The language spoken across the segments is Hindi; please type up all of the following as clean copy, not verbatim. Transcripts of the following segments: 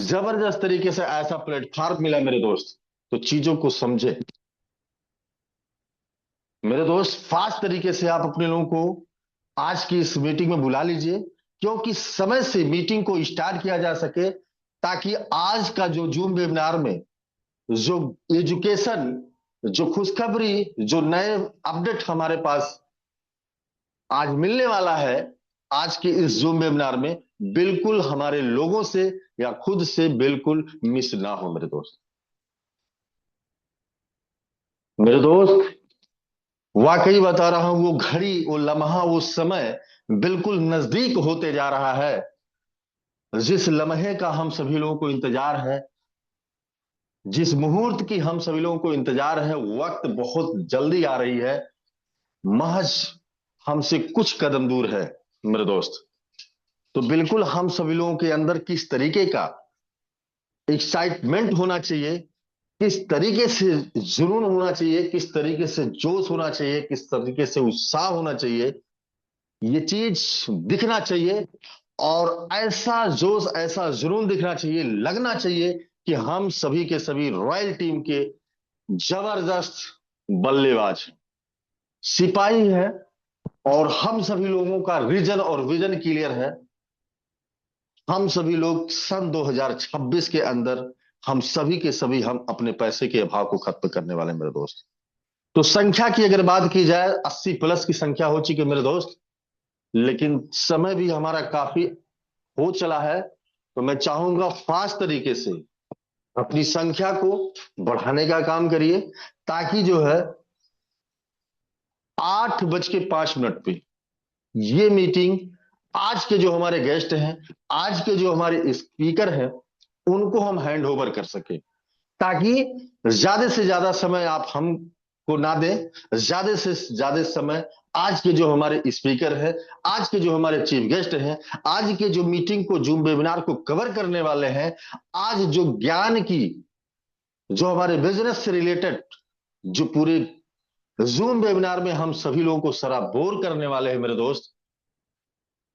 जबरदस्त तरीके से ऐसा प्लेटफॉर्म मिला मेरे दोस्त, तो चीजों को समझे मेरे दोस्त। फास्ट तरीके से आप अपने लोगों को आज की इस मीटिंग में बुला लीजिए, क्योंकि समय से मीटिंग को स्टार्ट किया जा सके, ताकि आज का जो जूम वेबिनार में जो एजुकेशन, जो खुशखबरी, जो नए अपडेट हमारे पास आज मिलने वाला है, आज के इस जूम वेबिनार में बिल्कुल हमारे लोगों से या खुद से बिल्कुल मिस ना हो मेरे दोस्त। मेरे दोस्त, वाकई बता रहा हूं, वो घड़ी, वो लम्हा, वो समय बिल्कुल नजदीक होते जा रहा है। जिस लम्हे का हम सभी लोगों को इंतजार है, जिस मुहूर्त की हम सभी लोगों को इंतजार है, वक्त बहुत जल्दी आ रही है, महज हमसे कुछ कदम दूर है मेरे दोस्त। तो बिल्कुल हम सभी लोगों के अंदर किस तरीके का एक्साइटमेंट होना चाहिए, किस तरीके से जुनून होना चाहिए, किस तरीके से जोश होना चाहिए, किस तरीके से उत्साह होना चाहिए, ये चीज दिखना चाहिए। और ऐसा जोश, ऐसा जुनून दिखना चाहिए, लगना चाहिए कि हम सभी के सभी रॉयल टीम के जबरदस्त बल्लेबाज सिपाही हैं, और हम सभी लोगों का रीजन और विजन क्लियर है। हम सभी लोग सन 2026 के अंदर, हम सभी के सभी, हम अपने पैसे के अभाव को खत्म करने वाले हैं मेरे दोस्त। तो संख्या की अगर बात की जाए, 80 प्लस की संख्या हो चुकी है मेरे दोस्त, लेकिन समय भी हमारा काफी हो चला है। तो मैं चाहूंगा फास्ट तरीके से अपनी संख्या को बढ़ाने का काम करिए, ताकि जो है 8:05 पे ये मीटिंग, आज के जो हमारे गेस्ट हैं, आज के जो हमारे स्पीकर हैं, उनको हम हैंड ओवर कर सके, ताकि ज्यादा से ज्यादा समय आप हमको ना दें। ज्यादा से ज्यादा समय आज के जो हमारे स्पीकर हैं, आज के जो हमारे चीफ गेस्ट हैं, आज के जो मीटिंग को, जूम वेबिनार को कवर करने वाले हैं, आज जो ज्ञान की, जो हमारे बिजनेस से रिलेटेड जो पूरे जूम वेबिनार में हम सभी लोगों को सराबोर करने वाले हैं मेरे दोस्त,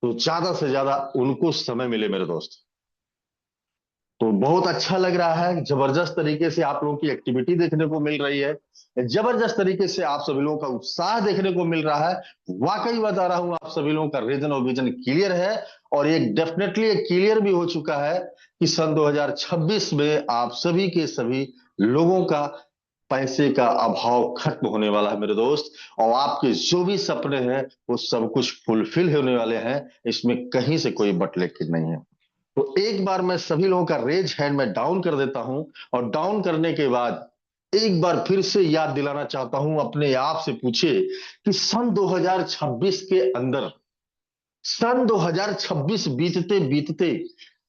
तो ज्यादा से ज्यादा उनको समय मिले मेरे दोस्त। तो बहुत अच्छा लग रहा है, जबरदस्त तरीके से आप लोगों की एक्टिविटी देखने को मिल रही है, जबरदस्त तरीके से आप सभी लोगों का उत्साह देखने को मिल रहा है। वाकई बता रहा हूं, आप सभी लोगों का रीजन और विजन क्लियर है, और एक डेफिनेटली एक क्लियर भी हो चुका है कि सन 2026 में आप सभी के सभी लोगों का पैसे का अभाव खत्म होने वाला है मेरे दोस्त। और आपके जो भी सपने हैं, वो सब कुछ फुलफिल होने वाले हैं, इसमें कहीं से कोई बट लेकिन नहीं है। तो एक बार मैं सभी लोगों का रेज हैंड में डाउन कर देता हूं, और डाउन करने के बाद एक बार फिर से याद दिलाना चाहता हूं, अपने आप से पूछिए कि सन 2026 के अंदर, सन 2026 बीतते बीतते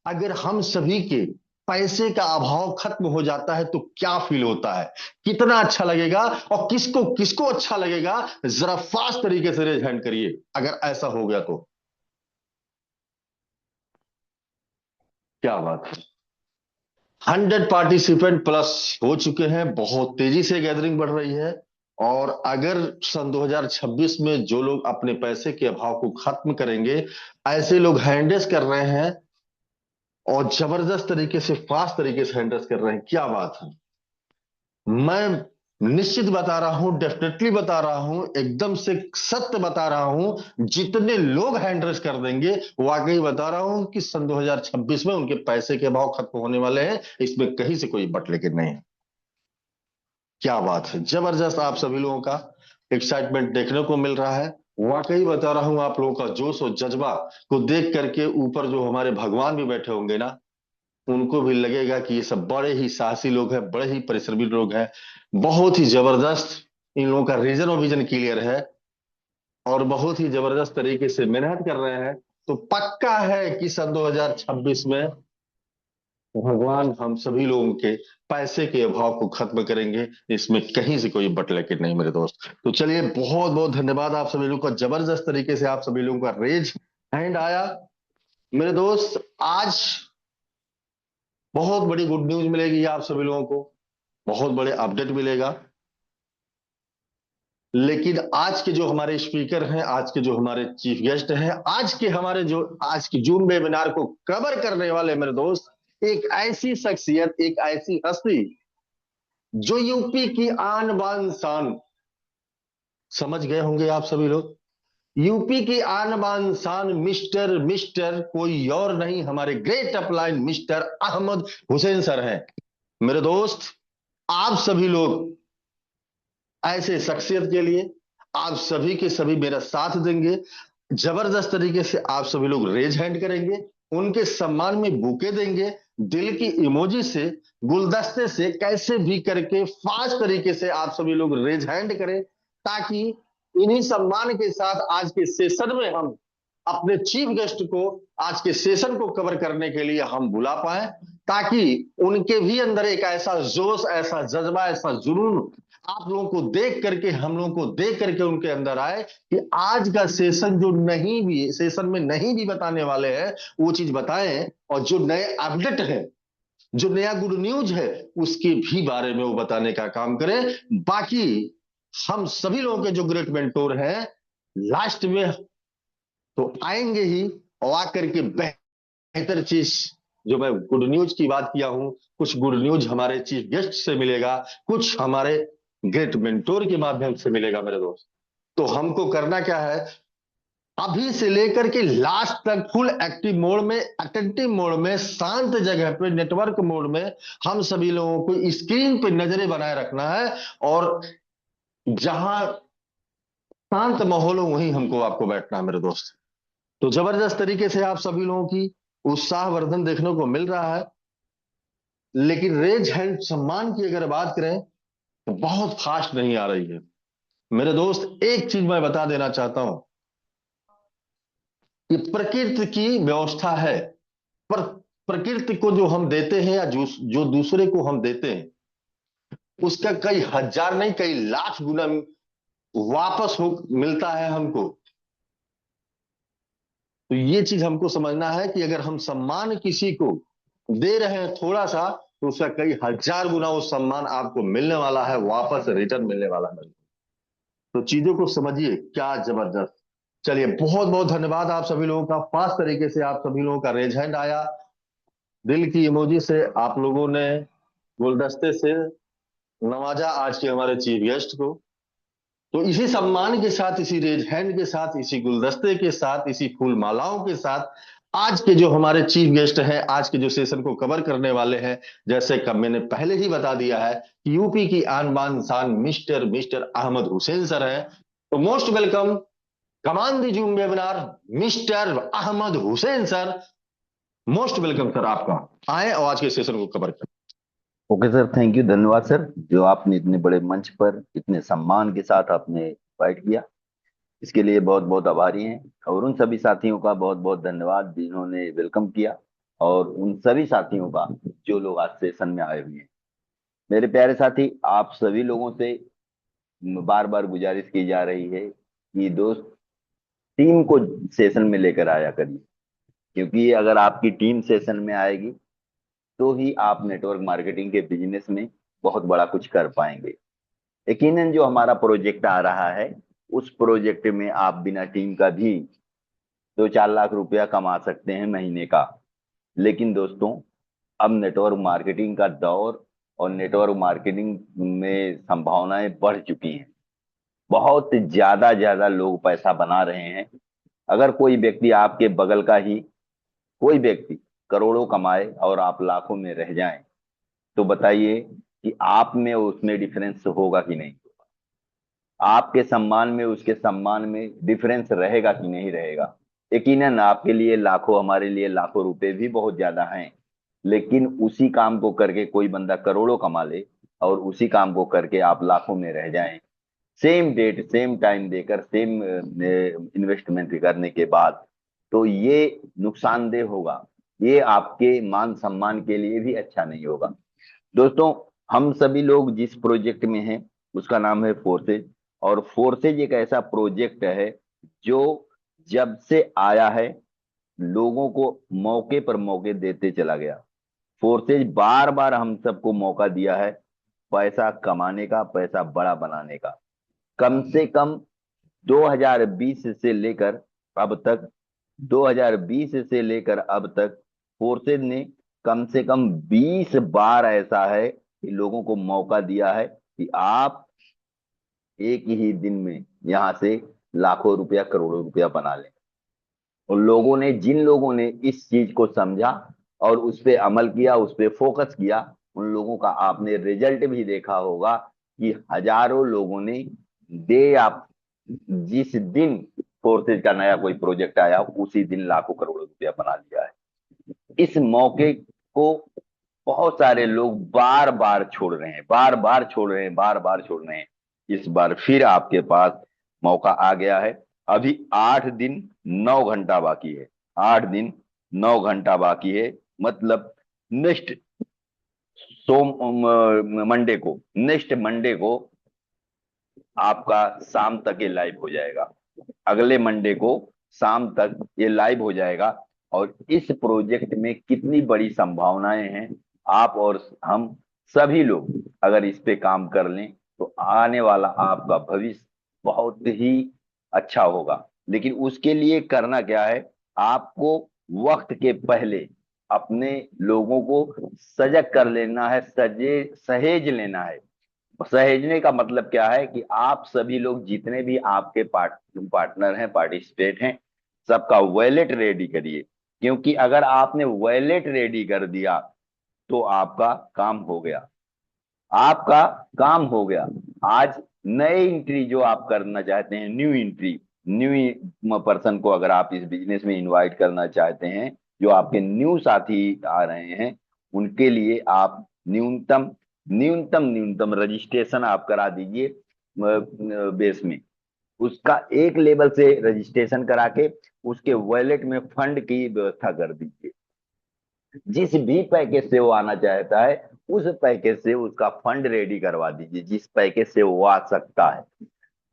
अगर हम सभी के पैसे का अभाव खत्म हो जाता है, तो क्या फील होता है, कितना अच्छा लगेगा, और किसको किसको अच्छा लगेगा। जरा फास्ट तरीके से रेज हैंड करिए अगर ऐसा हो गया तो। क्या बात है, 100 पार्टिसिपेंट प्लस हो चुके हैं, बहुत तेजी से गैदरिंग बढ़ रही है। और अगर सन 2026 में जो लोग अपने पैसे के अभाव को खत्म करेंगे, ऐसे लोग हैंडल्स कर रहे हैं, और जबरदस्त तरीके से, फास्ट तरीके से हैंडल्स कर रहे हैं, क्या बात है। मैं निश्चित बता रहा हूं, डेफिनेटली बता रहा हूं, एकदम से सत्य बता रहा हूं, जितने लोग हैंडल्स कर देंगे, वाकई बता रहा हूं कि सन 2026 में उनके पैसे के भाव खत्म होने वाले हैं, इसमें कहीं से कोई बट लेकिन नहीं है। क्या बात है, जबरदस्त आप सभी लोगों का एक्साइटमेंट देखने को मिल रहा है। वाकई बता रहा हूं, आप लोगों का जोश और जज्बा को देख करके ऊपर जो हमारे भगवान भी बैठे होंगे ना, उनको भी लगेगा कि ये सब बड़े ही साहसी लोग हैं, बड़े ही परिश्रमी लोग हैं, बहुत ही जबरदस्त इन लोगों का रीजन और विजन क्लियर है, और बहुत ही जबरदस्त तरीके से मेहनत कर रहे हैं। तो पक्का है कि सन 2026 में भगवान हम सभी लोगों के पैसे के अभाव को खत्म करेंगे, इसमें कहीं से कोई बट लेकिन नहीं मेरे दोस्त। तो चलिए, बहुत बहुत धन्यवाद आप सभी लोगों का, जबरदस्त तरीके से आप सभी लोगों का रेज हैंड आया मेरे दोस्त। आज बहुत बड़ी गुड न्यूज मिलेगी आप सभी लोगों को, बहुत बड़े अपडेट मिलेगा। लेकिन आज के जो हमारे स्पीकर हैं, आज के जो हमारे चीफ गेस्ट हैं, आज के हमारे जो आज की जूम वेबिनार को कवर करने वाले मेरे दोस्त, एक ऐसी शख्सियत, एक ऐसी हस्ती जो यूपी की आन बान शान, समझ गए होंगे आप सभी लोग, यूपी की आन बान शान, मिस्टर मिस्टर कोई और नहीं, हमारे great upline mister Ahmed Hussain sir हैं। मेरे दोस्त, आप सभी लोग ऐसे शख्सियत के लिए आप सभी के सभी मेरा साथ देंगे, जबरदस्त तरीके से आप सभी लोग रेज हैंड करेंगे, उनके सम्मान में बुके देंगे, दिल की इमोजी से, गुलदस्ते से, कैसे भी करके फास्ट तरीके से आप सभी लोग रेज हैंड करें, ताकि इन्हीं सम्मान के साथ आज के सेशन में हम अपने चीफ गेस्ट को आज के सेशन को कवर करने के लिए हम बुला पाए, ताकि उनके भी अंदर एक ऐसा जोश, ऐसा जज्बा, ऐसा जुनून आप लोगों को देख करके, हम लोगों को देख करके उनके अंदर आए कि आज का सेशन जो नहीं भी सेशन में नहीं भी बताने वाले हैं वो चीज बताएं, और जो नए अपडेट है, जो नया गुड न्यूज है उसके भी बारे में वो बताने का काम करें। बाकी हम सभी लोगों के जो ग्रेट मेंटोर हैं लास्ट में तो आएंगे ही, और आकर के बेहतर चीज, जो मैं गुड न्यूज की बात किया हूं, कुछ गुड न्यूज हमारे चीफ गेस्ट से मिलेगा, कुछ हमारे ग्रेट मेंटोर के माध्यम से मिलेगा मेरे दोस्त। तो हमको करना क्या है, अभी से लेकर के लास्ट तक फुल एक्टिव मोड में, अटेंटिव मोड में, शांत जगह पे, नेटवर्क मोड में हम सभी लोगों को स्क्रीन पे नजरें बनाए रखना है, और जहां शांत माहौल हो वहीं हमको आपको बैठना है मेरे दोस्त। तो जबरदस्त तरीके से आप सभी लोगों की उत्साहवर्धन देखने को मिल रहा है, लेकिन रेज हैंड सम्मान की अगर बात करें तो बहुत फास्ट नहीं आ रही है मेरे दोस्त। एक चीज मैं बता देना चाहता हूं, ये प्रकृति की व्यवस्था है, पर प्रकृति को जो हम देते हैं या जो दूसरे को हम देते हैं उसका कई हजार नहीं कई लाख गुना वापस हो मिलता है हमको। तो ये चीज हमको समझना है कि अगर हम सम्मान किसी को दे रहे हैं थोड़ा सा, तो उसका कई हजार गुना वो सम्मान आपको मिलने वाला है, वापस रिटर्न मिलने वाला है। तो चीजों को समझिए, क्या जबरदस्त। चलिए, बहुत बहुत धन्यवाद आप सभी लोगों का, फास्ट तरीके से आप सभी लोगों का रेज हैंड आया, दिल की इमोजी से आप लोगों ने गुलदस्ते से नवाजा आज के हमारे चीफ गेस्ट को। तो इसी सम्मान के साथ, इसी रेज हैंड के साथ, इसी गुलदस्ते के साथ, इसी फूल मालाओं के साथ आज के जो हमारे चीफ गेस्ट हैं, आज के जो सेशन को कवर करने वाले हैं, जैसे कब मैंने पहले ही बता दिया है कि यूपी की आन बान शान mister mister Ahmed Hussain sir हैं। तो मोस्ट वेलकम, कमान दी Zoom webinar, mister Ahmed Hussain sir. Most welcome sir, आपका आए और आज के सेशन को कवर करें। ओके सर, थैंक यू, धन्यवाद सर, जो आपने इतने बड़े मंच पर इतने सम्मान के साथ आपने इनवाइट किया, इसके लिए बहुत बहुत आभारी हैं। और उन सभी साथियों का बहुत बहुत धन्यवाद जिन्होंने वेलकम किया, और उन सभी साथियों का जो लोग आज सेशन में आए हुए हैं। मेरे प्यारे साथी, आप सभी लोगों से बार बार गुजारिश की जा रही है कि दोस्त टीम को सेशन में लेकर आया करिए, क्योंकि अगर आपकी टीम सेशन में आएगी तो ही आप नेटवर्क मार्केटिंग के बिजनेस में बहुत बड़ा कुछ कर पाएंगे। यकीनन जो हमारा प्रोजेक्ट आ रहा है, उस प्रोजेक्ट में आप बिना टीम का भी 2-4 लाख रुपया कमा सकते हैं महीने का। लेकिन दोस्तों, अब नेटवर्क मार्केटिंग का दौर और नेटवर्क मार्केटिंग में संभावनाएं बढ़ चुकी हैं। बहुत ज्यादा ज्यादा लोग पैसा बना रहे हैं। अगर कोई व्यक्ति आपके बगल का ही कोई व्यक्ति करोड़ों कमाए और आप लाखों में रह जाएं, तो बताइए कि आप में उसमें डिफरेंस होगा कि नहीं? आपके सम्मान में उसके सम्मान में डिफरेंस रहेगा कि नहीं रहेगा? यकीनन आपके लिए लाखों, हमारे लिए लाखों रुपए भी बहुत ज्यादा हैं, लेकिन उसी काम को करके कोई बंदा करोड़ों कमा ले और उसी काम को करके आप लाखों में रह जाएं, सेम डेट सेम टाइम देकर, सेम इन्वेस्टमेंट करने के बाद, तो ये नुकसानदेह होगा। ये आपके मान सम्मान के लिए भी अच्छा नहीं होगा। दोस्तों, हम सभी लोग जिस प्रोजेक्ट में हैं उसका नाम है फोर्सेज। और फोर्सेज एक ऐसा प्रोजेक्ट है जो जब से आया है लोगों को मौके पर मौके देते चला गया। फोर्सेज बार बार हम सबको मौका दिया है पैसा कमाने का, पैसा बड़ा बनाने का। कम से कम 2020 से लेकर अब तक 2020 से लेकर अब तक फोर्सेज ने कम से कम 20 बार ऐसा है कि लोगों को मौका दिया है कि आप एक ही दिन में यहां से लाखों रुपया करोड़ों रुपया बना लें। और लोगों ने, जिन लोगों ने इस चीज को समझा और उस पे अमल किया, उस पे फोकस किया, उन लोगों का आपने रिजल्ट भी देखा होगा कि हजारों लोगों ने दे आप जिस दिन फोर्सेज का नया कोई प्रोजेक्ट आया उसी दिन लाखों करोड़ों रुपया बना लिया है। इस मौके को बहुत सारे लोग बार बार छोड़ रहे हैं, बार बार छोड़ रहे हैं, बार बार छोड़ रहे हैं। इस बार फिर आपके पास मौका आ गया है। अभी 8 दिन 9 घंटा बाकी है। 8 दिन 9 घंटा बाकी है। मतलब नेक्स्ट सोम नेक्स्ट मंडे को आपका शाम तक ये लाइव हो जाएगा। अगले मंडे को शाम तक ये लाइव हो जाएगा। और इस प्रोजेक्ट में कितनी बड़ी संभावनाएं हैं, आप और हम सभी लोग अगर इस पे काम कर लें तो आने वाला आपका भविष्य बहुत ही अच्छा होगा। लेकिन उसके लिए करना क्या है, आपको वक्त के पहले अपने लोगों को सजग कर लेना है, सहेज लेना है। सहेजने का मतलब क्या है कि आप सभी लोग जितने भी आपके पार्टनर हैं, पार्टिसिपेट हैं, सबका वॉलेट रेडी करिए। क्योंकि अगर आपने वॉलेट रेडी कर दिया तो आपका काम हो गया, आपका काम हो गया। आज नए एंट्री जो आप करना चाहते हैं, न्यू एंट्री, न्यू पर्सन को अगर आप इस बिजनेस में इनवाइट करना चाहते हैं, जो आपके न्यू साथी आ रहे हैं, उनके लिए आप न्यूनतम न्यूनतम न्यूनतम रजिस्ट्रेशन आप करा दीजिए बेस में। उसका एक लेवल से रजिस्ट्रेशन करा के उसके वॉलेट में फंड की व्यवस्था कर दीजिए। जिस भी पैकेज से वो आना चाहता है उस पैकेज से उसका फंड रेडी करवा दीजिए, जिस पैकेज से वो आ सकता है।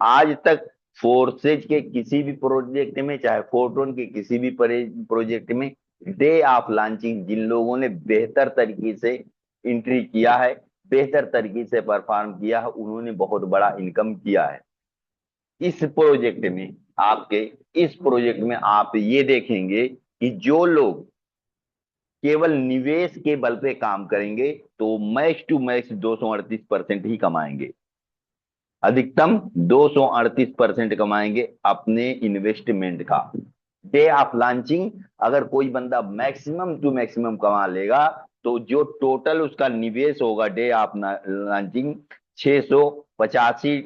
आज तक फोर्सेज के किसी भी प्रोजेक्ट में, चाहे फोर्टोन के किसी भी प्रोजेक्ट में, डे ऑफ लॉन्चिंग जिन लोगों ने बेहतर तरीके से एंट्री किया है, बेहतर तरीके से परफॉर्म किया है, उन्होंने बहुत बड़ा इनकम किया है। इस प्रोजेक्ट में आपके इस प्रोजेक्ट में आप ये देखेंगे कि जो लोग केवल निवेश के बल पे काम करेंगे तो मैक्स टू मैक्स 238% ही कमाएंगे। अधिकतम 238% कमाएंगे अपने इन्वेस्टमेंट का। डे ऑफ लॉन्चिंग अगर कोई बंदा मैक्सिमम टू मैक्सिमम कमा लेगा तो जो टोटल उसका निवेश होगा डे ऑफ लॉन्चिंग 685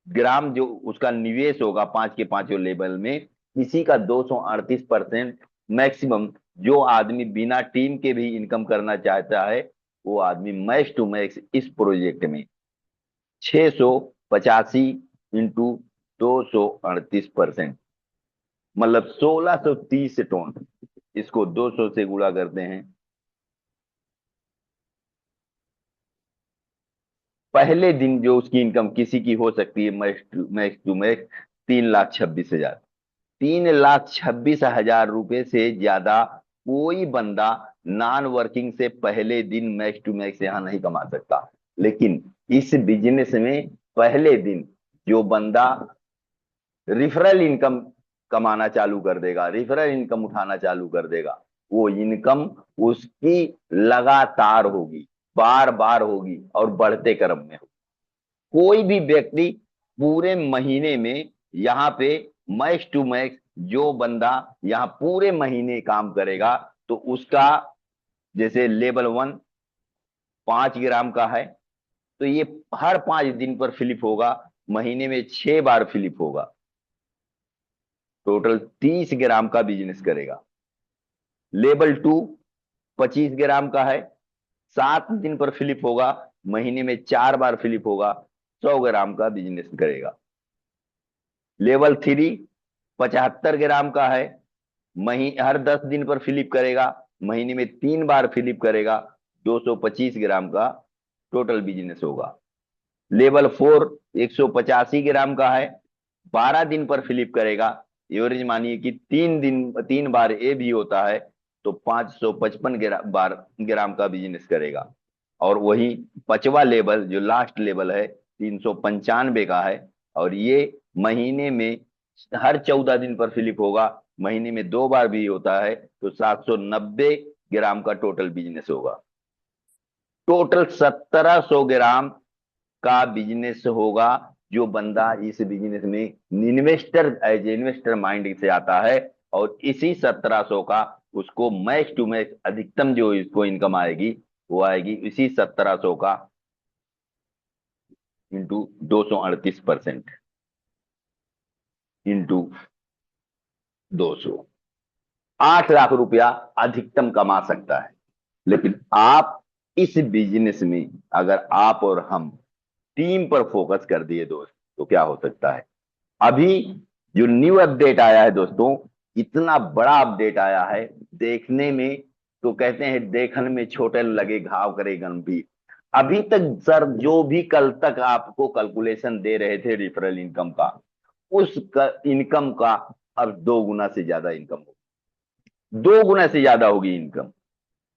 ग्राम, जो उसका निवेश होगा पांच के पांचों लेवल में, इसी का 238% मैक्सिमम। जो आदमी बिना टीम के भी इनकम करना चाहता है वो आदमी मैक्स टू मैक्स इस प्रोजेक्ट में 685 इंटू 238%, मतलब 1630 टन। इसको 200 से गुणा करते हैं। पहले दिन जो उसकी इनकम किसी की हो सकती है मैक्स टू मैक्स 3,26,000। 3,26,000 रुपए से ज्यादा कोई बंदा नॉन वर्किंग से पहले दिन मैक्स टू मैक्स यहां नहीं कमा सकता। लेकिन इस बिजनेस में पहले दिन जो बंदा रिफरल इनकम कमाना चालू कर देगा, रिफरल इनकम उठाना चालू कर देगा, वो इनकम उसकी लगातार होगी, बार बार होगी और बढ़ते क्रम में होगी। कोई भी व्यक्ति पूरे महीने में यहाँ पे मैक्स टू मैक्स जो बंदा यहाँ पूरे महीने काम करेगा तो उसका, जैसे लेवल 1 5 ग्राम का है तो ये हर 5 दिन पर फिलिप होगा, महीने में 6 बार फिलिप होगा, टोटल 30 ग्राम का बिजनेस करेगा। लेवल 2 25 ग्राम का है, 7 दिन पर फिलिप होगा, महीने में 4 बार फिलिप होगा, 100 ग्राम का बिजनेस करेगा। लेवल 3 75 ग्राम का है, हर 10 दिन पर फिलिप करेगा, महीने में 3 बार फिलिप करेगा, 225 ग्राम का टोटल बिजनेस होगा। लेवल 4 185 ग्राम का है, 12 दिन पर फिलिप करेगा, एवरेज मानिए कि 3 बार ये भी होता है तो 555 ग्राम का बिजनेस करेगा। और वही 5वां लेवल जो लास्ट लेवल है 395 का है, और ये महीने में हर 14 दिन पर फिलिप होगा, महीने में 2 बार भी होता है तो 790 ग्राम का टोटल बिजनेस होगा। टोटल 1700 ग्राम का बिजनेस होगा। जो बंदा इस बिजनेस में इन्वेस्टर, एज इन्वेस्टर माइंड से आता है, और इसी 1700 का उसको मैच टू मैच अधिकतम जो इसको इनकम आएगी वो आएगी इसी 1700 का इंटू 238% इंटू 200, 8 लाख रुपया अधिकतम कमा सकता है। लेकिन आप इस बिजनेस में अगर आप और हम टीम पर फोकस कर दिए दोस्त, तो क्या हो सकता है। अभी जो न्यू अपडेट आया है दोस्तों, इतना बड़ा अपडेट आया है, देखने में तो कहते हैं देखने में छोटे लगे घाव करे गंभीर। अभी तक सर जो भी कल तक आपको कैलकुलेशन दे रहे थे रेफरल इनकम का, उस इनकम का अब 2 गुना से ज्यादा इनकम होगी, 2 गुना से ज्यादा होगी इनकम।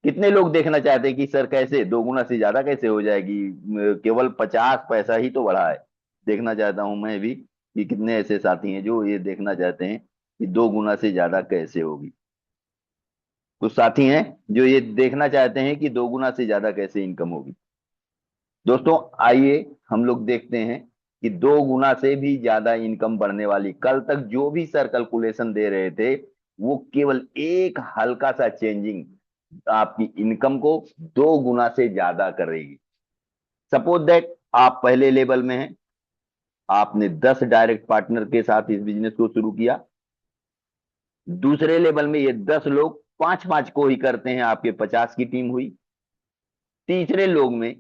कितने लोग देखना चाहते हैं कि सर कैसे 2 गुना से ज्यादा कैसे हो जाएगी, केवल 50 पैसा ही तो बढ़ा है। देखना चाहता हूं मैं भी कि कितने ऐसे साथी हैं जो ये देखना चाहते हैं कि 2 गुना से ज्यादा कैसे होगी। कुछ साथी हैं जो ये देखना चाहते हैं कि 2 गुना से ज्यादा कैसे इनकम होगी। दोस्तों आइए हम लोग देखते हैं कि 2 गुना से भी ज्यादा इनकम बढ़ने वाली, कल तक जो भी सर कैलकुलेशन दे रहे थे वो केवल एक हल्का सा चेंजिंग आपकी इनकम को 2 गुना से ज्यादा करेगी। सपोज दैट आप पहले लेवल में हैं, आपने 10 डायरेक्ट पार्टनर के साथ इस बिजनेस को शुरू किया। दूसरे लेवल में ये 10 लोग 5-5 को ही करते हैं, आपके 50 की टीम हुई। तीसरे लोग में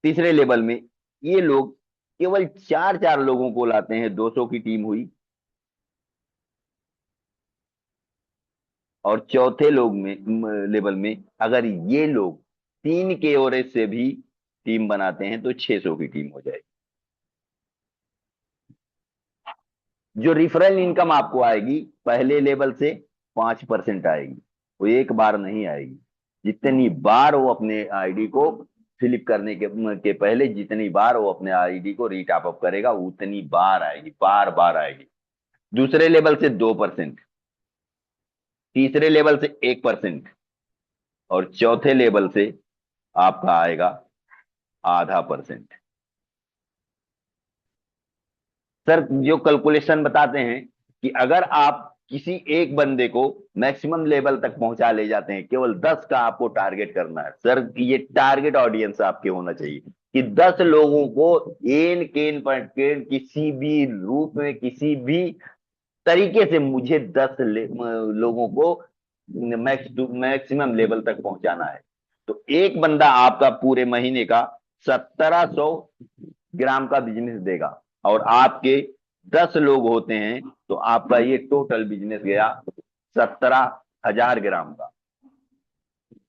तीसरे लेवल में ये लोग केवल 4-4 लोगों को लाते हैं, 200 की टीम हुई। और चौथे लोग में लेवल में अगर ये लोग 3 के एवरेज से भी टीम बनाते हैं तो 600 की टीम हो जाएगी। जो रिफरल इनकम आपको आएगी पहले लेवल से 5% आएगी, वो एक बार नहीं आएगी। जितनी बार वो अपने आईडी को फिलिप करने के पहले जितनी बार वो अपने आईडी को रीटॉप अप करेगा उतनी बार आएगी, बार बार आएगी। दूसरे लेवल से 2%, तीसरे लेवल से 1%, और चौथे लेवल से आपका आएगा आधा परसेंट। सर जो कैलकुलेशन बताते हैं कि अगर आप किसी एक बंदे को मैक्सिमम लेवल तक पहुंचा ले जाते हैं, केवल 10 का आपको टारगेट करना है। सर ये टारगेट ऑडियंस आपके होना चाहिए कि 10 लोगों को एन केन पर केन किसी भी रूप में किसी भी तरीके से मुझे 10 लोगों को मैक्सिमम लेवल तक पहुंचाना है। तो एक बंदा आपका पूरे महीने का 1700 ग्राम का बिजनेस देगा, और आपके 10 लोग होते हैं तो आपका ये टोटल बिजनेस गया 17,000 ग्राम का।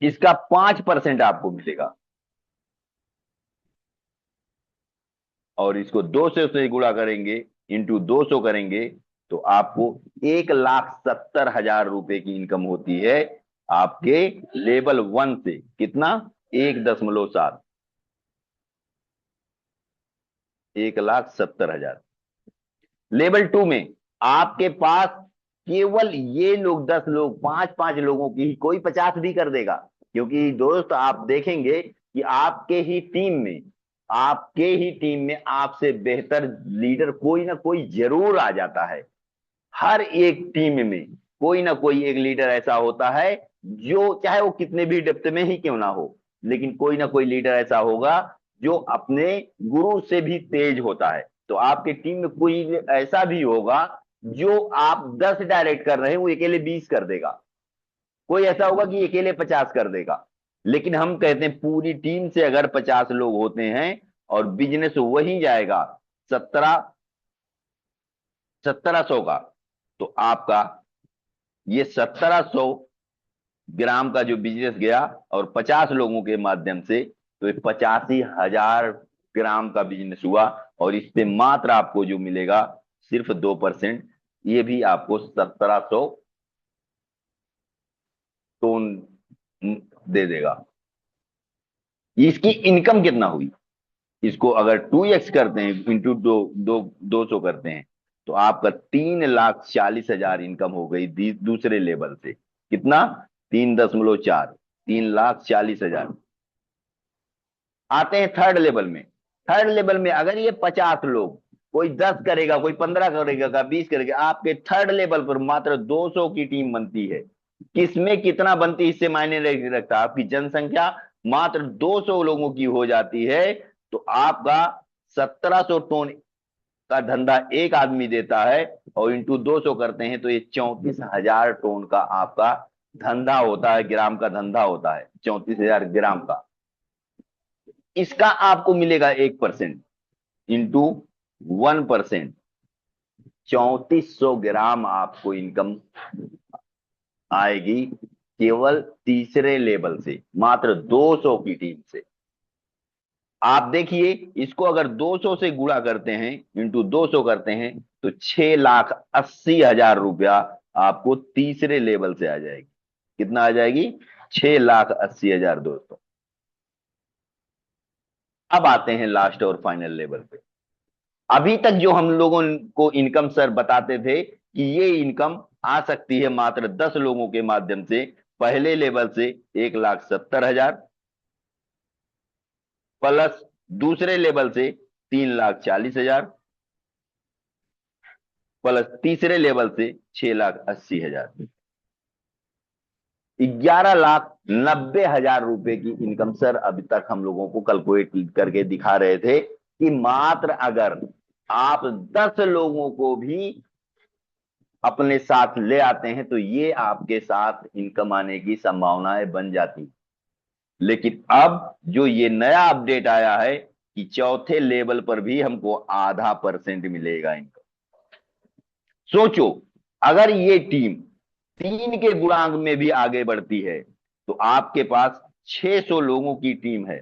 इसका 5% आपको मिलेगा, और इसको 200 से गुणा करेंगे, इंटू 200 करेंगे, तो आपको 1,70,000 रुपए की इनकम होती है आपके लेवल 1 से। कितना? 1.7, 1,70,000। लेवल 2 में आपके पास केवल ये लोग 10 लोग 5-5 लोगों की ही, कोई 50 भी कर देगा, क्योंकि दोस्त आप देखेंगे कि आपके ही टीम में आपसे बेहतर लीडर कोई ना कोई जरूर आ जाता है। हर एक टीम में कोई ना कोई एक लीडर ऐसा होता है जो चाहे वो कितने भी डेप्थ में ही क्यों ना हो, लेकिन कोई ना कोई लीडर ऐसा होगा जो अपने गुरु से भी तेज होता है। तो आपके टीम में कोई ऐसा भी होगा जो आप 10 डायरेक्ट कर रहे हैं वो अकेले 20 कर देगा। कोई ऐसा होगा कि अकेले 50 कर देगा। लेकिन हम कहते हैं पूरी टीम से अगर 50 लोग होते हैं और बिजनेस वही जाएगा 1700 का, तो आपका ये 1700 ग्राम का जो बिजनेस गया और 50 लोगों के माध्यम से, तो ये 85,000 ग्राम का बिजनेस हुआ। और इस पे मात्र आपको जो मिलेगा सिर्फ 2%, ये भी आपको 1700 टोन दे देगा। इसकी इनकम कितना हुई, इसको अगर 2x करते हैं, इंटू 200 करते हैं, तो आपका 3,40,000 इनकम हो गई दूसरे लेवल से। कितना? 3.4। 3,40,000। आते हैं थर्ड लेवल में। थर्ड लेवल में अगर ये 50 लोग, कोई 10 करेगा, कोई 15 करेगा, कोई 20 करेगा, आपके थर्ड लेवल पर मात्र 200 की टीम बनती है। किसमें कितना बनती है इससे मायने नहीं रखता, आपकी जनसंख्या मात्र 200 लोगों की हो जाती है तो आपका 1700 टन का धंधा एक आदमी देता है, और इंटू 200 करते हैं तो ये 34,000 टन का आपका धंधा होता है, ग्राम का धंधा होता है, 34,000 ग्राम का। इसका आपको मिलेगा 1% इंटू 1%, 3400 ग्राम आपको इनकम आएगी केवल तीसरे लेवल से, मात्र 200 की टीम से। आप देखिए इसको अगर 200 से गुणा करते हैं, इंटू 200 करते हैं तो 6,80,000 रुपया आपको तीसरे लेवल से आ जाएगी। कितना आ जाएगी? 6,80,000 दोस्तों। अब आते हैं लास्ट और फाइनल लेवल पे। अभी तक जो हम लोगों को इनकम सर बताते थे कि ये इनकम आ सकती है मात्र 10 लोगों के माध्यम से। पहले लेवल से 1,70,000 प्लस दूसरे लेवल से 3,40,000 प्लस तीसरे लेवल से 6,80,000, 11,90,000 रुपए की इनकम सर अभी तक हम लोगों को कैलकुलेट करके दिखा रहे थे कि मात्र अगर आप 10 लोगों को भी अपने साथ ले आते हैं तो ये आपके साथ इनकम आने की संभावनाएं बन जाती। लेकिन अब जो ये नया अपडेट आया है कि चौथे लेवल पर भी हमको ½ % मिलेगा इनकम। सोचो अगर ये टीम 3 के गुणांक में भी आगे बढ़ती है तो आपके पास 600 लोगों की टीम है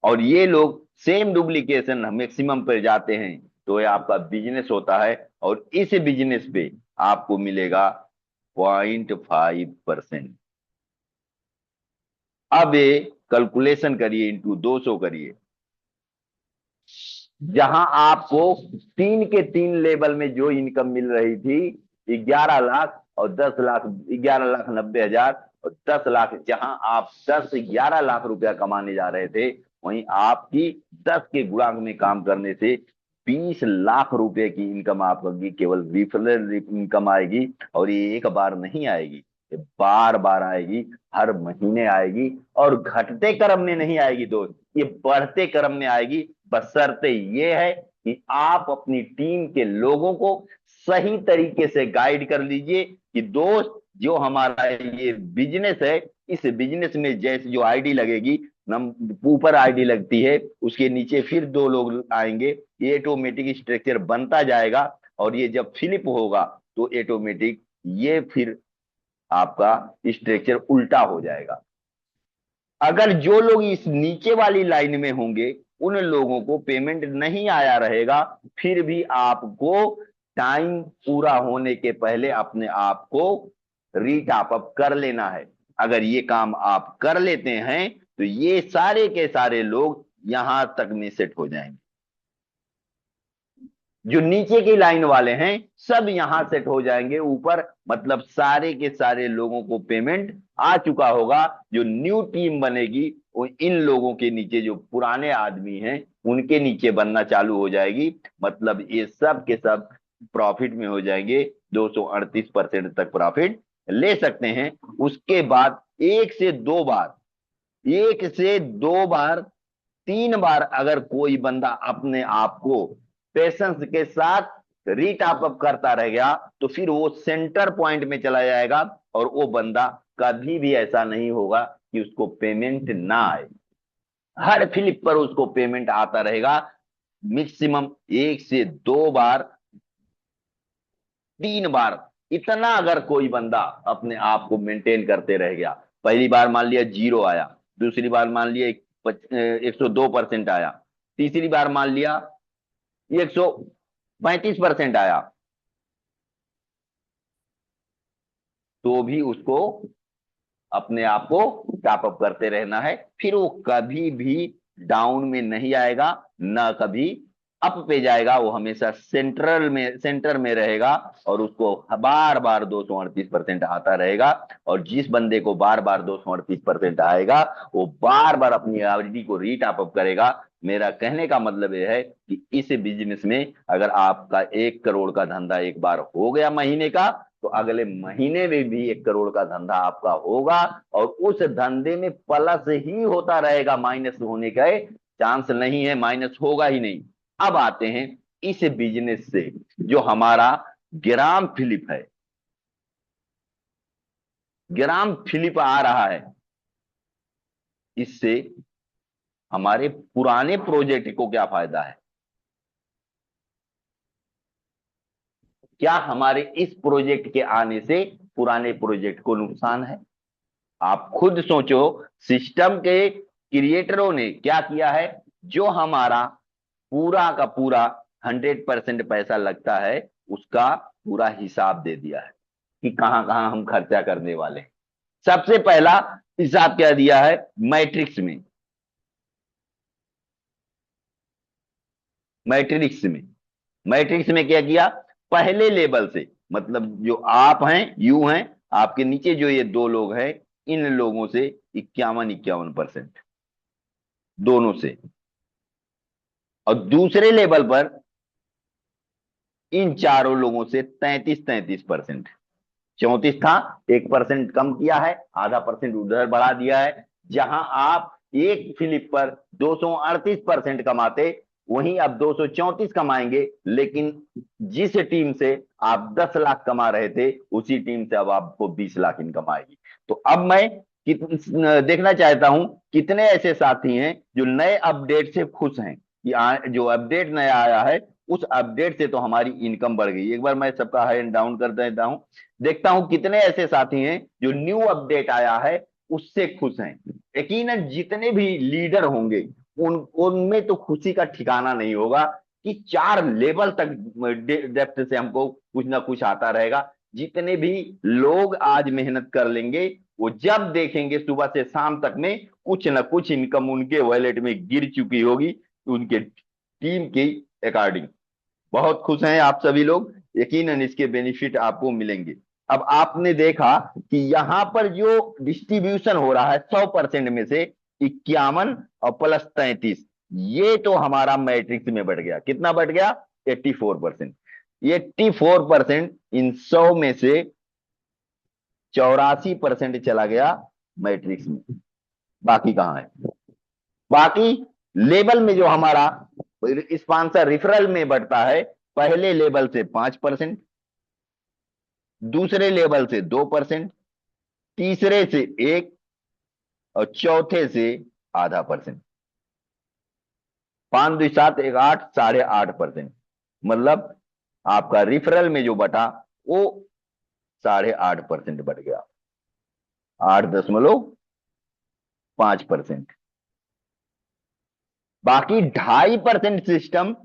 और ये लोग सेम डुप्लीकेशन मैक्सिमम पर जाते हैं तो ये आपका बिजनेस होता है और इस बिजनेस पे आपको मिलेगा 0.5%। अब ये कैलकुलेशन करिए, इंटू 200 करिए। जहां आपको 3 के 3 लेवल में जो इनकम मिल रही थी 11 लाख और 10 लाख, 11,90,000 और 10 लाख, जहां आप 11 लाख रुपया कमाने जा रहे थे, वहीं आपकी 10 के गुणांक में काम करने से 20 लाख रुपए की इनकम आपकी केवल रिफरल इनकम आएगी। और ये एक बार नहीं आएगी, ये बार बार आएगी, हर महीने आएगी, और घटते क्रम में नहीं आएगी दोस्त, ये बढ़ते क्रम में आएगी। बशर्ते ये है कि आप अपनी टीम के लोगों को सही तरीके से गाइड कर लीजिए कि दोस्त जो हमारा ये बिजनेस है, इस बिजनेस में जैसे जो आईडी लगेगी, ऊपर आईडी लगती है, उसके नीचे फिर 2 लोग आएंगे, ये ऑटोमेटिक स्ट्रक्चर बनता जाएगा। और ये जब फिलिप होगा तो ऑटोमेटिक ये फिर आपका स्ट्रक्चर उल्टा हो जाएगा। अगर जो लोग इस नीचे वाली लाइन में होंगे उन लोगों को पेमेंट नहीं आया रहेगा, फिर भी आपको टाइम पूरा होने के पहले अपने आप को रीटॉप अप कर लेना है। अगर ये काम आप कर लेते हैं तो ये सारे के सारे लोग यहां तक में सेट हो जाएंगे। जो नीचे की लाइन वाले हैं सब यहां सेट हो जाएंगे ऊपर, मतलब सारे के सारे लोगों को पेमेंट आ चुका होगा। जो न्यू टीम बनेगी वो इन लोगों के नीचे, जो पुराने आदमी हैं उनके नीचे बनना चालू हो जाएगी, मतलब ये सब के सब प्रॉफिट में हो जाएंगे। 238% तक प्रॉफिट ले सकते हैं। उसके बाद 1 से 2 बार, 1 से 2 बार, 3 बार अगर कोई बंदा अपने आप को पेशेंस के साथ रीटॉप अप करता रह गया तो फिर वो सेंटर पॉइंट में चला जाएगा और वो बंदा कभी भी ऐसा नहीं होगा कि उसको पेमेंट ना आए। हर फ्लिप पर उसको पेमेंट आता रहेगा। मैक्सिमम 1 से 2 बार, 3 बार, इतना अगर कोई बंदा अपने आप को मेंटेन करते रह गया, पहली बार मान लिया 0 आया, दूसरी बार मान लिया 102% आया, तीसरी बार मान लिया 135% आया, तो भी उसको अपने आप को टॉप अप करते रहना है। फिर वो कभी भी डाउन में नहीं आएगा, ना कभी अप पे जाएगा वो हमेशा सेंटर में रहेगा, और उसको बार बार 238% आता रहेगा। और जिस बंदे को बार बार 238% आएगा वो बार बार अपनी आईडी को रीटॉप अप करेगा। मेरा कहने का मतलब यह है कि इस बिजनेस में अगर आपका 1 करोड़ का धंधा एक बार हो गया महीने का, तो अगले महीने में भी 1 करोड़ का धंधा आपका होगा, और उस धंधे में प्लस ही होता रहेगा, माइनस होने का चांस नहीं है, माइनस होगा ही नहीं। अब आते हैं इस बिजनेस से जो हमारा ग्राम फिलिप है, ग्राम फिलिप आ रहा है, इससे हमारे पुराने प्रोजेक्ट को क्या फायदा है? क्या हमारे इस प्रोजेक्ट के आने से पुराने प्रोजेक्ट को नुकसान है? आप खुद सोचो। सिस्टम के क्रिएटरों ने क्या किया है, जो हमारा पूरा का पूरा 100% पैसा लगता है उसका पूरा हिसाब दे दिया है कि कहां कहां हम खर्चा करने वाले हैं। सबसे पहला हिसाब क्या दिया है, मैट्रिक्स में। मैट्रिक्स में मैट्रिक्स में क्या किया, पहले लेवल से, मतलब जो आप हैं, यू हैं, आपके नीचे जो ये 2 लोग हैं, इन लोगों से 51-51% दोनों से। और दूसरे लेवल पर इन चारों लोगों से 33-33%। 34 था, 1% कम किया है, आधा परसेंट उधर बढ़ा दिया है। जहां आप एक फिलिप पर 238% कमाते, वहीं अब 234 कमाएंगे, लेकिन जिस टीम से आप 10 लाख कमा रहे थे उसी टीम से अब आपको 20 लाख इनकम आएगी। तो अब मैं देखना चाहता हूं कितने ऐसे साथी हैं जो नए अपडेट से खुश हैं कि जो अपडेट नया आया है उस अपडेट से तो हमारी इनकम बढ़ गई। एक बार मैं सबका हैंड डाउन कर देता हूं, देखता हूं कितने ऐसे साथी हैं जो न्यू अपडेट आया है उससे खुश हैं। यकीनन जितने भी लीडर होंगे उनमें तो खुशी का ठिकाना नहीं होगा कि 4 लेवल तक डेप्थ से हमको कुछ ना कुछ आता रहेगा। जितने भी लोग आज मेहनत कर लेंगे वो जब देखेंगे सुबह से शाम तक में कुछ ना कुछ इनकम उनके वॉलेट में गिर चुकी होगी उनके टीम के अकॉर्डिंग। बहुत खुश हैं आप सभी लोग, यकीनन इसके बेनिफिट आपको मिलेंगे। अब आपने देखा कि यहां पर जो डिस्ट्रीब्यूशन हो रहा है 100% में से 51 और प्लस 33, ये तो हमारा मैट्रिक्स में बढ़ गया। कितना बढ़ गया? 84%। 84% इन 100 में से 84% चला गया मैट्रिक्स में। बाकी कहां है? बाकी लेवल में जो हमारा स्पॉन्सर रिफरल में बढ़ता है, पहले लेवल से 5%, दूसरे लेवल से 2%, तीसरे से 1, और चौथे से आधा परसेंट। 5 2 7 1 8, 8.5%। मतलब आपका रिफरल में जो बटा वो 8.5% बढ़ गया, 8.5%। बाकी 2.5% सिस्टम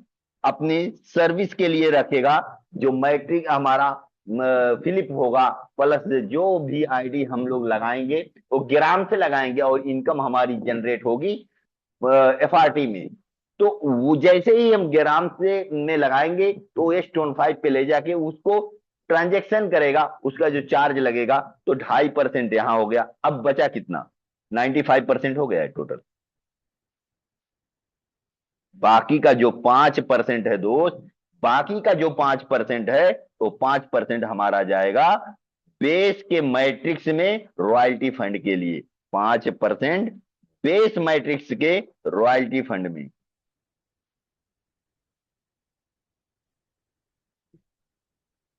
अपनी सर्विस के लिए रखेगा। जो मैट्रिक हमारा फिलिप होगा, प्लस जो भी आईडी हम लोग लगाएंगे वो ग्राम से लगाएंगे और इनकम हमारी जनरेट होगी एफआरटी में। तो वो जैसे ही हम ग्राम से में लगाएंगे तो S25 पे ले जाके उसको ट्रांजेक्शन करेगा, उसका जो चार्ज लगेगा, तो 2.5% यहां हो गया। अब बचा कितना? 95% हो गया है टोटल। बाकी का जो 5% है दोस्त, बाकी का जो 5% है, तो 5% हमारा जाएगा बेस के मैट्रिक्स में रॉयल्टी फंड के लिए। 5% बेस मैट्रिक्स के रॉयल्टी फंड में।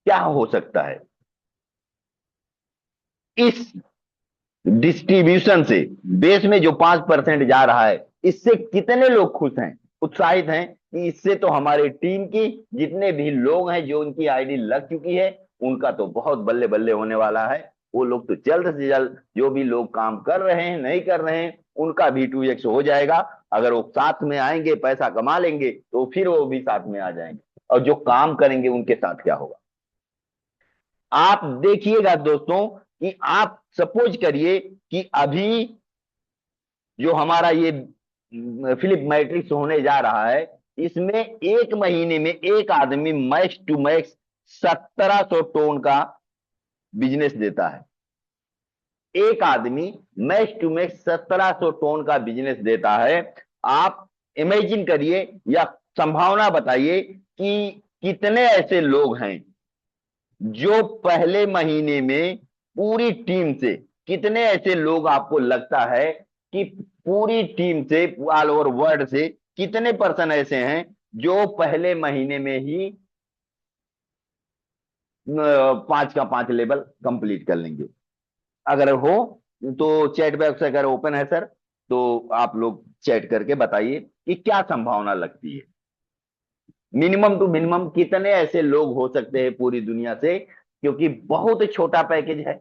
क्या हो सकता है इस डिस्ट्रीब्यूशन से? बेस में जो 5% जा रहा है, इससे कितने लोग खुश हैं, उत्साहित हैं कि इससे तो हमारे टीम की जितने भी लोग हैं जो उनकी आईडी लग चुकी है उनका तो बहुत बल्ले बल्ले होने वाला है। वो लोग तो जल्द से जल्द, जो भी लोग काम कर रहे हैं नहीं कर रहे हैं, उनका भी 2x हो जाएगा। अगर वो साथ में आएंगे पैसा कमा लेंगे तो फिर वो भी साथ में आ जाएंगे, और जो काम करेंगे उनके साथ क्या होगा आप देखिएगा दोस्तों। कि आप सपोज करिए कि अभी जो हमारा ये फिलिप मैट्रिक्स होने जा रहा है, इसमें एक महीने में एक आदमी मैक्स टू मैक्स 1700 टन का बिजनेस देता है। एक आदमी मैक्स टू मैक्स 1700 टन का बिजनेस देता है। आप इमेजिन करिए या संभावना बताइए कि कितने ऐसे लोग हैं जो पहले महीने में पूरी टीम से, कितने ऐसे लोग आपको लगता है कि पूरी टीम से, ऑल ओवर वर्ल्ड से कितने पर्सन ऐसे हैं जो पहले महीने में ही 5 का 5 लेवल कंप्लीट कर लेंगे? अगर हो तो चैट बॉक्स अगर ओपन है सर, तो आप लोग चैट करके बताइए कि क्या संभावना लगती है। मिनिमम टू मिनिमम कितने ऐसे लोग हो सकते हैं पूरी दुनिया से, क्योंकि बहुत छोटा पैकेज है,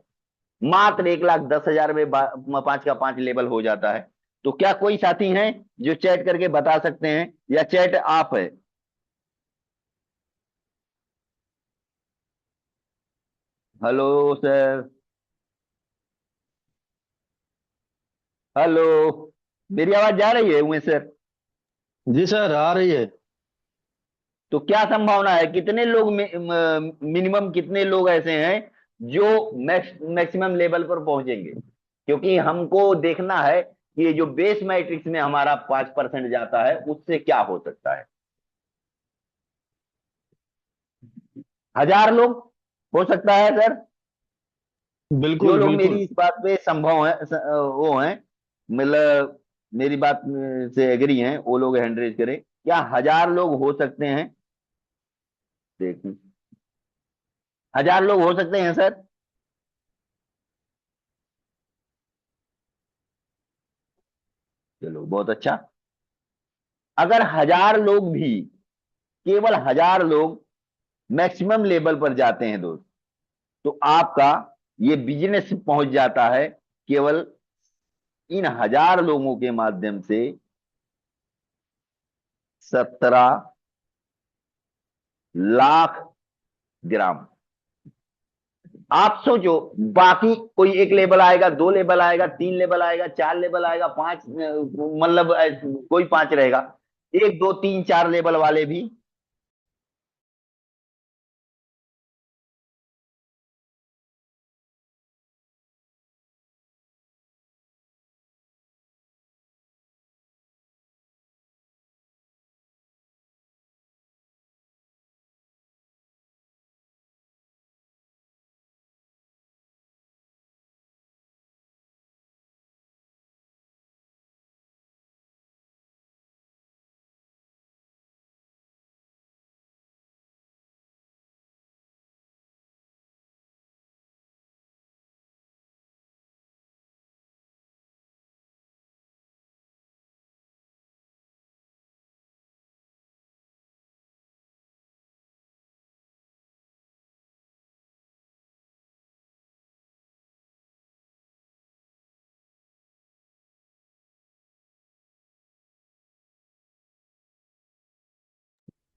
मात्र 1,10,000 में 5 का 5 लेवल हो जाता है। तो क्या कोई साथी हैं जो चैट करके बता सकते हैं, या चैट आप है? हेलो सर, हेलो, मेरी आवाज जा रही है उमेश सर? जी सर, आ रही है। तो क्या संभावना है, कितने लोग मिनिमम कितने लोग ऐसे हैं जो मैक्सिमम लेवल पर पहुंचेंगे? क्योंकि हमको देखना है कि ये जो बेस मैट्रिक्स में हमारा 5% जाता है उससे क्या हो सकता है। 1,000 लोग हो सकता है सर? जो बिल्कुल लोग मेरी बिल्कुल। इस बात पे संभव है, वो हैं, मतलब मेरी बात से एग्री हैं, वो लोग हैंड रेज करें। क्या 1,000 लोग हो सकते हैं? देखिए, 1,000 लोग हो सकते हैं सर? चलो बहुत अच्छा। अगर 1,000 लोग भी, केवल 1,000 लोग मैक्सिमम लेवल पर जाते हैं दोस्त, तो आपका ये बिजनेस पहुंच जाता है केवल इन 1,000 लोगों के माध्यम से 17 लाख ग्राम। आप सोचो, बाकी कोई एक लेवल आएगा, 2 लेवल आएगा, 3 लेवल आएगा, 4 लेवल आएगा, पांच, मतलब कोई 5 रहेगा, 1 2 3 4 लेवल वाले भी।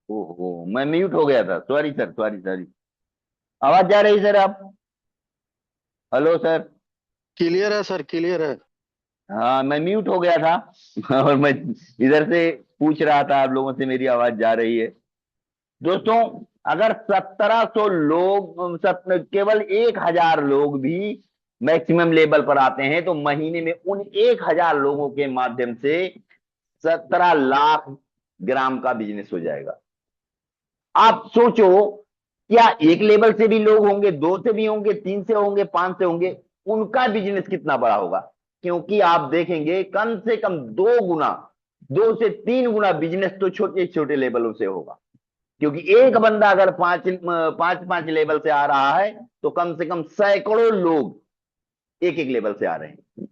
ओहो, मैं म्यूट हो गया था, सॉरी सर, सॉरी सॉरी। आवाज जा रही सर आप? Hello sir? क्लियर है सर, क्लियर है। हाँ, मैं म्यूट हो गया था और मैं इधर से पूछ रहा था आप लोगों से मेरी आवाज जा रही है। दोस्तों, अगर 1,700 लोग, केवल 1,000 लोग भी मैक्सिमम लेवल पर आते हैं, तो महीने में उन 1,000 लोगों के माध्यम से 17 लाख ग्राम का बिजनेस हो जाएगा। आप सोचो, क्या एक लेवल से भी लोग होंगे, 2 से भी होंगे, 3 से होंगे, 5 से होंगे, उनका बिजनेस कितना बड़ा होगा? क्योंकि आप देखेंगे कम से कम 2 गुना, 2 से 3 गुना बिजनेस तो छोटे छोटे लेवलों से होगा। क्योंकि एक बंदा अगर पांच पांच पांच लेवल से आ रहा है, तो कम से कम सैकड़ों लोग एक एक लेवल से आ रहे हैं।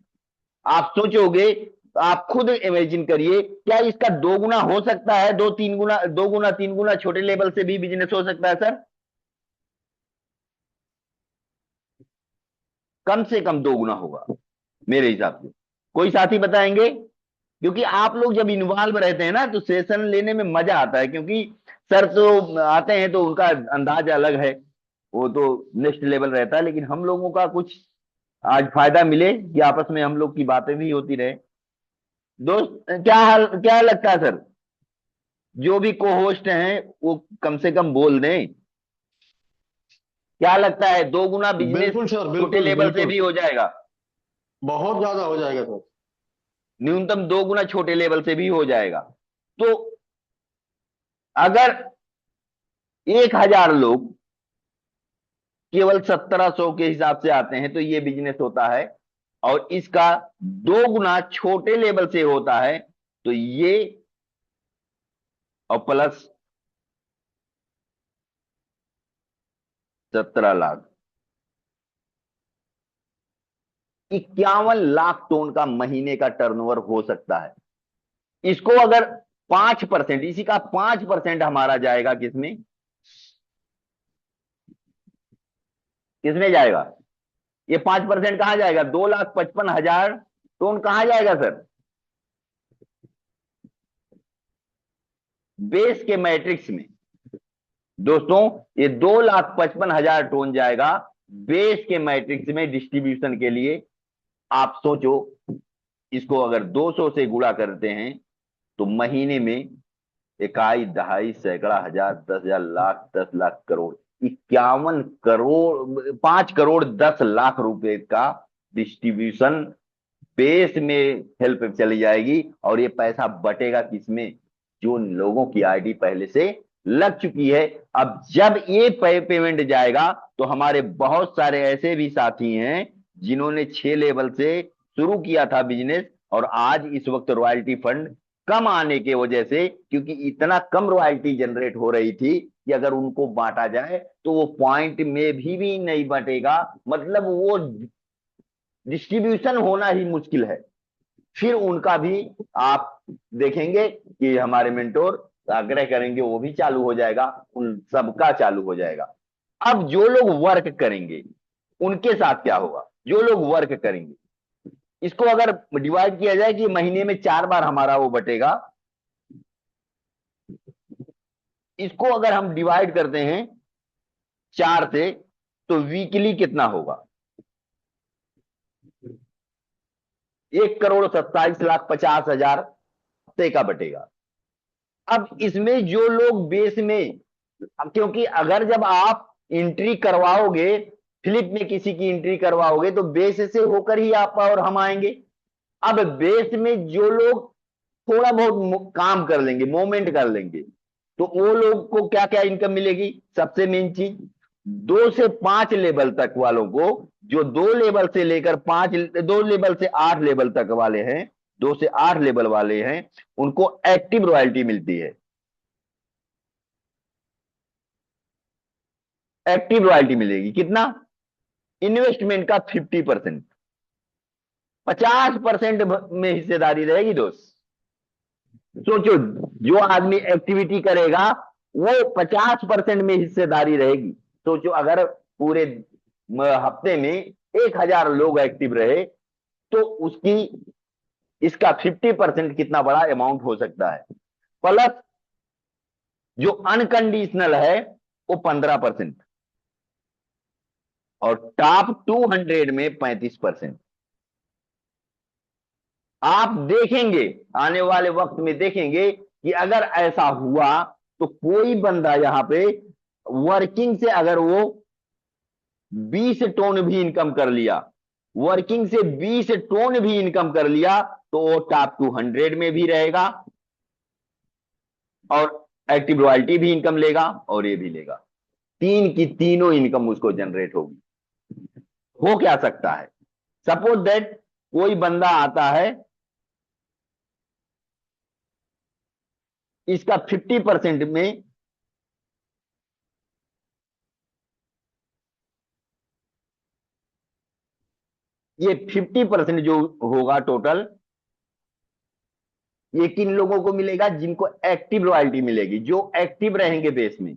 आप सोचोगे, आप खुद इमेजिन करिए, क्या इसका 2 गुना हो सकता है? 2 3 गुना, 2 गुना 3 गुना छोटे लेवल से भी बिजनेस हो सकता है सर? कम से कम 2 गुना होगा मेरे हिसाब से। कोई साथी बताएंगे? क्योंकि आप लोग जब इन्वॉल्व रहते हैं ना, तो सेशन लेने में मजा आता है, क्योंकि सर तो आते हैं तो उनका अंदाज अलग है, वो तो नेक्स्ट लेवल रहता है, लेकिन हम लोगों का कुछ आज फायदा मिले कि आपस में हम लोग की बातें भी होती रहे। दोस्त, क्या हाल, क्या लगता है सर? जो भी को होस्ट हैं वो कम से कम बोल दें। क्या लगता है 2 गुना बिजनेस बिल्कुल सर, छोटे बिल्कुल लेवल से बिल्कुल। भी हो जाएगा? बहुत ज्यादा हो जाएगा सर। न्यूनतम 2 गुना छोटे लेवल से भी हो जाएगा। तो अगर 1,000 लोग केवल 1,700 के हिसाब से आते हैं तो ये बिजनेस होता है, और इसका 2 गुना छोटे लेवल से होता है तो ये, और प्लस 17 लाख, 51 लाख टन का महीने का टर्नओवर हो सकता है। इसको अगर 5%, इसी का 5% हमारा जाएगा किसमें, किसमें जाएगा? ये 5% कहां जाएगा? 2,55,000 टन कहां जाएगा सर? बेस के मैट्रिक्स में। दोस्तों, ये 2,55,000 टन जाएगा बेस के मैट्रिक्स में डिस्ट्रीब्यूशन के लिए। आप सोचो, इसको अगर 200 से गुणा करते हैं तो महीने में इकाई, दहाई, सैकड़ा, हजार, 10,000, लाख, 10 लाख, करोड़, 51 करोड़, 5,10,00,000 रुपए का डिस्ट्रीब्यूशन बेस में हेल्प चली जाएगी। और ये पैसा बटेगा किसमें? जो लोगों की आईडी पहले से लग चुकी है। अब जब ये पेमेंट जाएगा तो हमारे बहुत सारे ऐसे भी साथी हैं जिन्होंने 6 लेवल से शुरू किया था बिजनेस, और आज इस वक्त रॉयल्टी फंड कम आने की वजह से, क्योंकि इतना कम रॉयल्टी जनरेट हो रही थी कि अगर उनको बांटा जाए तो वो पॉइंट में भी नहीं बटेगा, मतलब वो डिस्ट्रीब्यूशन होना ही मुश्किल है। फिर उनका भी आप देखेंगे कि हमारे मेंटोर आग्रह करेंगे, वो भी चालू हो जाएगा, उन सबका चालू हो जाएगा। अब जो लोग वर्क करेंगे उनके साथ क्या होगा? जो लोग वर्क करेंगे, इसको अगर डिवाइड किया जाए कि महीने में 4 बार हमारा वो बटेगा, इसको अगर हम डिवाइड करते हैं 4 से तो वीकली कितना होगा? 1,27,50,000 हफ्ते का बटेगा। अब इसमें जो लोग बेस में, क्योंकि अगर जब आप एंट्री करवाओगे, फ्लिप में किसी की एंट्री करवाओगे तो बेस से होकर ही आप और हम आएंगे। अब बेस में जो लोग थोड़ा बहुत काम कर लेंगे, मूवमेंट कर लेंगे, तो वो लोग को क्या क्या इनकम मिलेगी? सबसे मेन चीज, 2 से 5 लेवल तक वालों को, जो 2 लेवल से लेकर 5, 2 लेवल से 8 लेवल तक वाले हैं, 2 से 8 लेवल वाले हैं, उनको एक्टिव रॉयल्टी मिलती है। एक्टिव रॉयल्टी मिलेगी कितना? इन्वेस्टमेंट का 50%, 50% में हिस्सेदारी रहेगी दोस्त। सोचो, जो आदमी एक्टिविटी करेगा वो 50% में हिस्सेदारी रहेगी। सोचो, अगर पूरे हफ्ते में 1,000 लोग एक्टिव रहे तो उसकी, इसका 50% कितना बड़ा अमाउंट हो सकता है। प्लस जो अनकंडीशनल है वो 15%, और टॉप 200 में 35%। आप देखेंगे, आने वाले वक्त में देखेंगे कि अगर ऐसा हुआ तो कोई बंदा यहां पे वर्किंग से अगर वो 20 टन भी इनकम कर लिया, वर्किंग से 20 टन भी इनकम कर लिया, तो वो टॉप 200 में भी रहेगा और एक्टिव रॉयल्टी भी इनकम लेगा और ये भी लेगा। तीन की तीनों इनकम उसको जनरेट होगी। हो क्या सकता है? सपोज दैट कोई बंदा आता है, इसका 50% में, ये 50% जो होगा टोटल, ये किन लोगों को मिलेगा? जिनको एक्टिव रॉयल्टी मिलेगी, जो एक्टिव रहेंगे बेस में।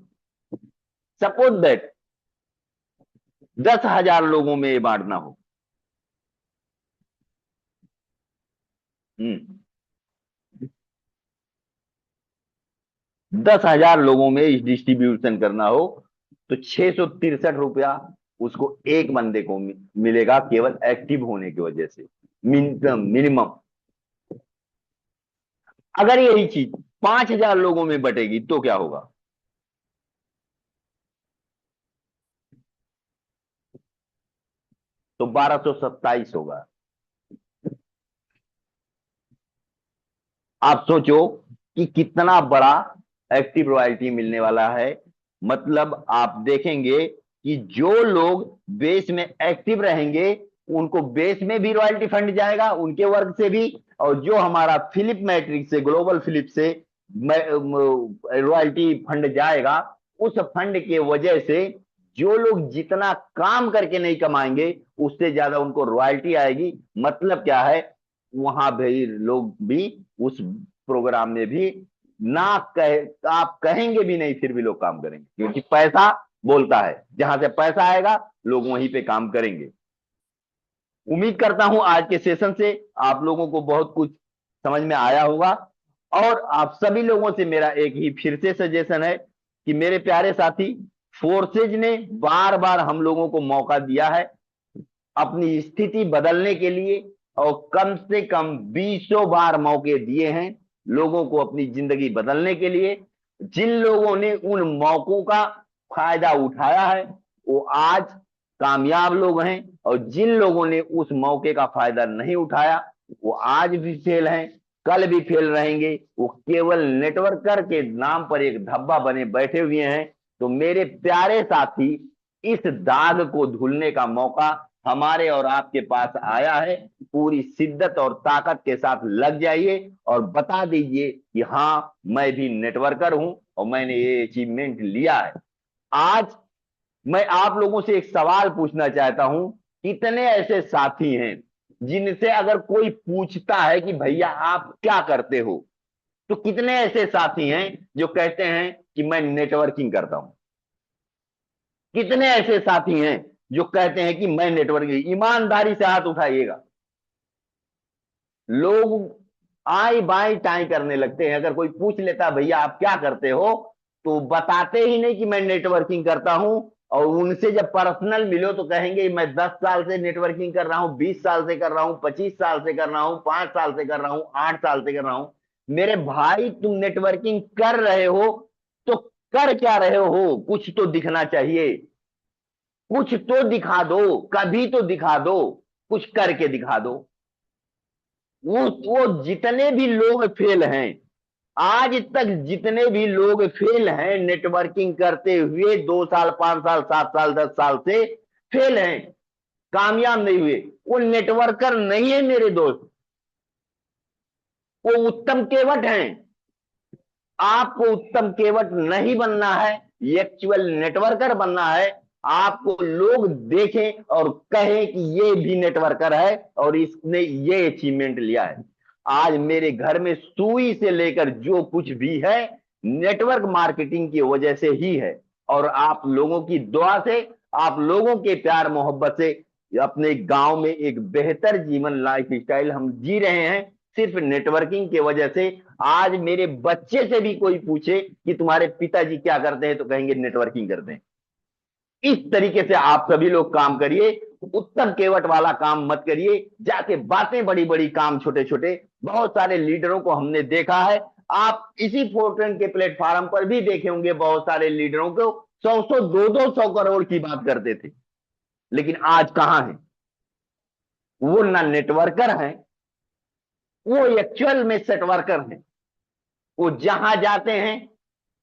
सपोज दैट 10,000 लोगों में ये बांटना हो। 10,000 लोगों में इस डिस्ट्रीब्यूशन करना हो तो 663 रुपया उसको एक बंदे को मिलेगा, केवल एक्टिव होने की वजह से, मिनिमम मिनिमम। अगर यही चीज 5,000 लोगों में बटेगी तो क्या होगा? तो 1227 होगा। आप सोचो कि कितना बड़ा एक्टिव रॉयल्टी मिलने वाला है। मतलब आप देखेंगे कि जो लोग बेस में एक्टिव रहेंगे उनको बेस में भी रॉयल्टी फंड जाएगा, उनके वर्ग से भी। और जो हमारा फिलिप मैट्रिक्स से, ग्लोबल फिलिप से रॉयल्टी फंड जाएगा, उस फंड के वजह से जो लोग जितना काम करके नहीं कमाएंगे उससे ज्यादा उनको रॉयल्टी आएगी। मतलब क्या है, वहां भी लोग भी उस प्रोग्राम में भी ना आप कहेंगे भी नहीं फिर भी लोग काम करेंगे, क्योंकि पैसा बोलता है, जहां से पैसा आएगा लोग वहीं पे काम करेंगे। उम्मीद करता हूं आज के सेशन से आप लोगों को बहुत कुछ समझ में आया होगा। और आप सभी लोगों से मेरा एक ही फिर से सजेशन है कि मेरे प्यारे साथी, फोर्सेज ने बार बार हम लोगों को मौका दिया है अपनी स्थिति बदलने के लिए, और कम से कम 20 बार मौके दिए हैं लोगों को अपनी जिंदगी बदलने के लिए। जिन लोगों ने उन मौकों का फायदा उठाया है वो आज कामयाब लोग हैं, और जिन लोगों ने उस मौके का फायदा नहीं उठाया वो आज भी फेल हैं, कल भी फेल रहेंगे। वो केवल नेटवर्कर के नाम पर एक धब्बा बने बैठे हुए हैं। तो मेरे प्यारे साथी, इस दाग को धुलने का मौका हमारे और आपके पास आया है। पूरी शिद्दत और ताकत के साथ लग जाइए और बता दीजिए कि हाँ, मैं भी नेटवर्कर हूं और मैंने ये अचीवमेंट लिया है। आज मैं आप लोगों से एक सवाल पूछना चाहता हूं, कितने ऐसे साथी हैं जिनसे अगर कोई पूछता है कि भैया आप क्या करते हो, तो कितने ऐसे साथी हैं जो कहते हैं कि मैं नेटवर्किंग करता हूं? कितने ऐसे साथी हैं जो कहते हैं कि मैं नेटवर्किंग? ईमानदारी से हाथ उठाइएगा। लोग आई बाई टाई करने लगते हैं। अगर कोई पूछ लेता भैया आप क्या करते हो, तो बताते ही नहीं कि मैं नेटवर्किंग करता हूं। और उनसे जब पर्सनल मिलो तो कहेंगे मैं 10 साल से नेटवर्किंग कर रहा हूं, 20 साल से कर रहा हूं, 25 साल से कर रहा हूं, 5 साल से कर रहा हूं, 8 साल से कर रहा हूं। मेरे भाई, तुम नेटवर्किंग कर रहे हो तो कर क्या रहे हो? कुछ तो दिखना चाहिए, कुछ तो दिखा दो, कभी तो दिखा दो, कुछ करके दिखा दो। वो जितने भी लोग फेल हैं, आज तक जितने भी लोग फेल हैं नेटवर्किंग करते हुए, 2 साल, 5 साल, 7 साल, 10 साल से फेल हैं, कामयाब नहीं हुए, वो नेटवर्कर नहीं है मेरे दोस्त, वो उत्तम केवट हैं। आपको उत्तम केवट नहीं बनना है, एक्चुअल नेटवर्कर बनना है। आपको लोग देखें और कहें कि ये भी नेटवर्कर है और इसने ये अचीवमेंट लिया है। आज मेरे घर में सुई से लेकर जो कुछ भी है नेटवर्क मार्केटिंग की वजह से ही है। और आप लोगों की दुआ से, आप लोगों के प्यार मोहब्बत से अपने गांव में एक बेहतर जीवन लाइफ स्टाइल हम जी रहे हैं, सिर्फ नेटवर्किंग की वजह से। आज मेरे बच्चे से भी कोई पूछे कि तुम्हारे पिताजी क्या करते हैं, तो कहेंगे नेटवर्किंग करते हैं। इस तरीके से आप सभी लोग काम करिए, उत्तम केवट वाला काम मत करिए, जाके बातें बड़ी बड़ी, काम छोटे छोटे। बहुत सारे लीडरों को हमने देखा है, आप इसी फोरट्रेन के प्लेटफॉर्म पर भी देखे होंगे, बहुत सारे लीडरों को 100 100 200 करोड़ की बात करते थे, लेकिन आज कहां है? वो ना नेटवर्कर हैं, वो एक्चुअल में सेटवर्कर हैं। वो जहां जाते हैं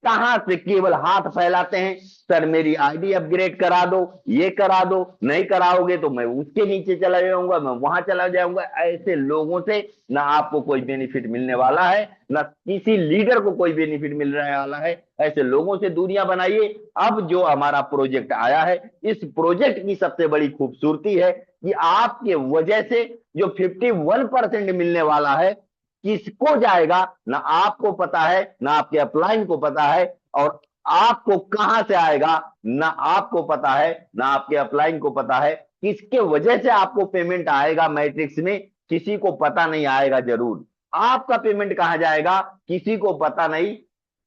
कहां से केवल हाथ फैलाते हैं, सर मेरी आईडी अपग्रेड करा दो, ये करा दो, नहीं कराओगे तो मैं उसके नीचे चला जाऊंगा, मैं वहां चला जाऊंगा। ऐसे लोगों से ना आपको कोई बेनिफिट मिलने वाला है, ना किसी लीडर को कोई बेनिफिट मिलने वाला है। ऐसे लोगों से दूरियां बनाइए। अब जो हमारा प्रोजेक्ट आया है, इस प्रोजेक्ट की सबसे बड़ी खूबसूरती है कि आपके वजह से जो 51% मिलने वाला है, किसको जाएगा ना आपको पता है, ना आपके अपलाइन को पता है। और आपको कहां से आएगा ना आपको पता है, ना आपके अपलाइन को पता है। किसके वजह से आपको पेमेंट आएगा मैट्रिक्स में, किसी को पता नहीं, आएगा जरूर। आपका पेमेंट कहां जाएगा किसी को पता नहीं,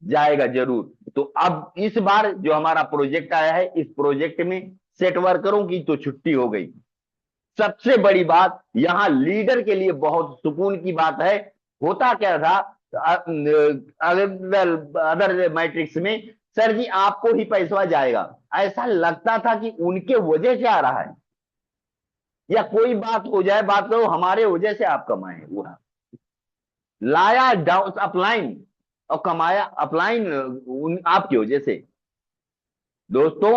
जाएगा जरूर। तो अब इस बार जो हमारा प्रोजेक्ट आया है, इस प्रोजेक्ट में सेट वर्करों की तो छुट्टी हो गई। सबसे बड़ी बात यहां लीडर के लिए बहुत सुकून की बात है। होता क्या था अदर मैट्रिक्स में, सर जी आपको ही पैसा जाएगा। ऐसा लगता था कि उनके वजह से आ रहा है, या कोई बात हो जाए, बात करो हमारे वजह से आप कमाए, वो लाया डाउन अपलाइन और कमाया अपलाइन आपकी वजह से। दोस्तों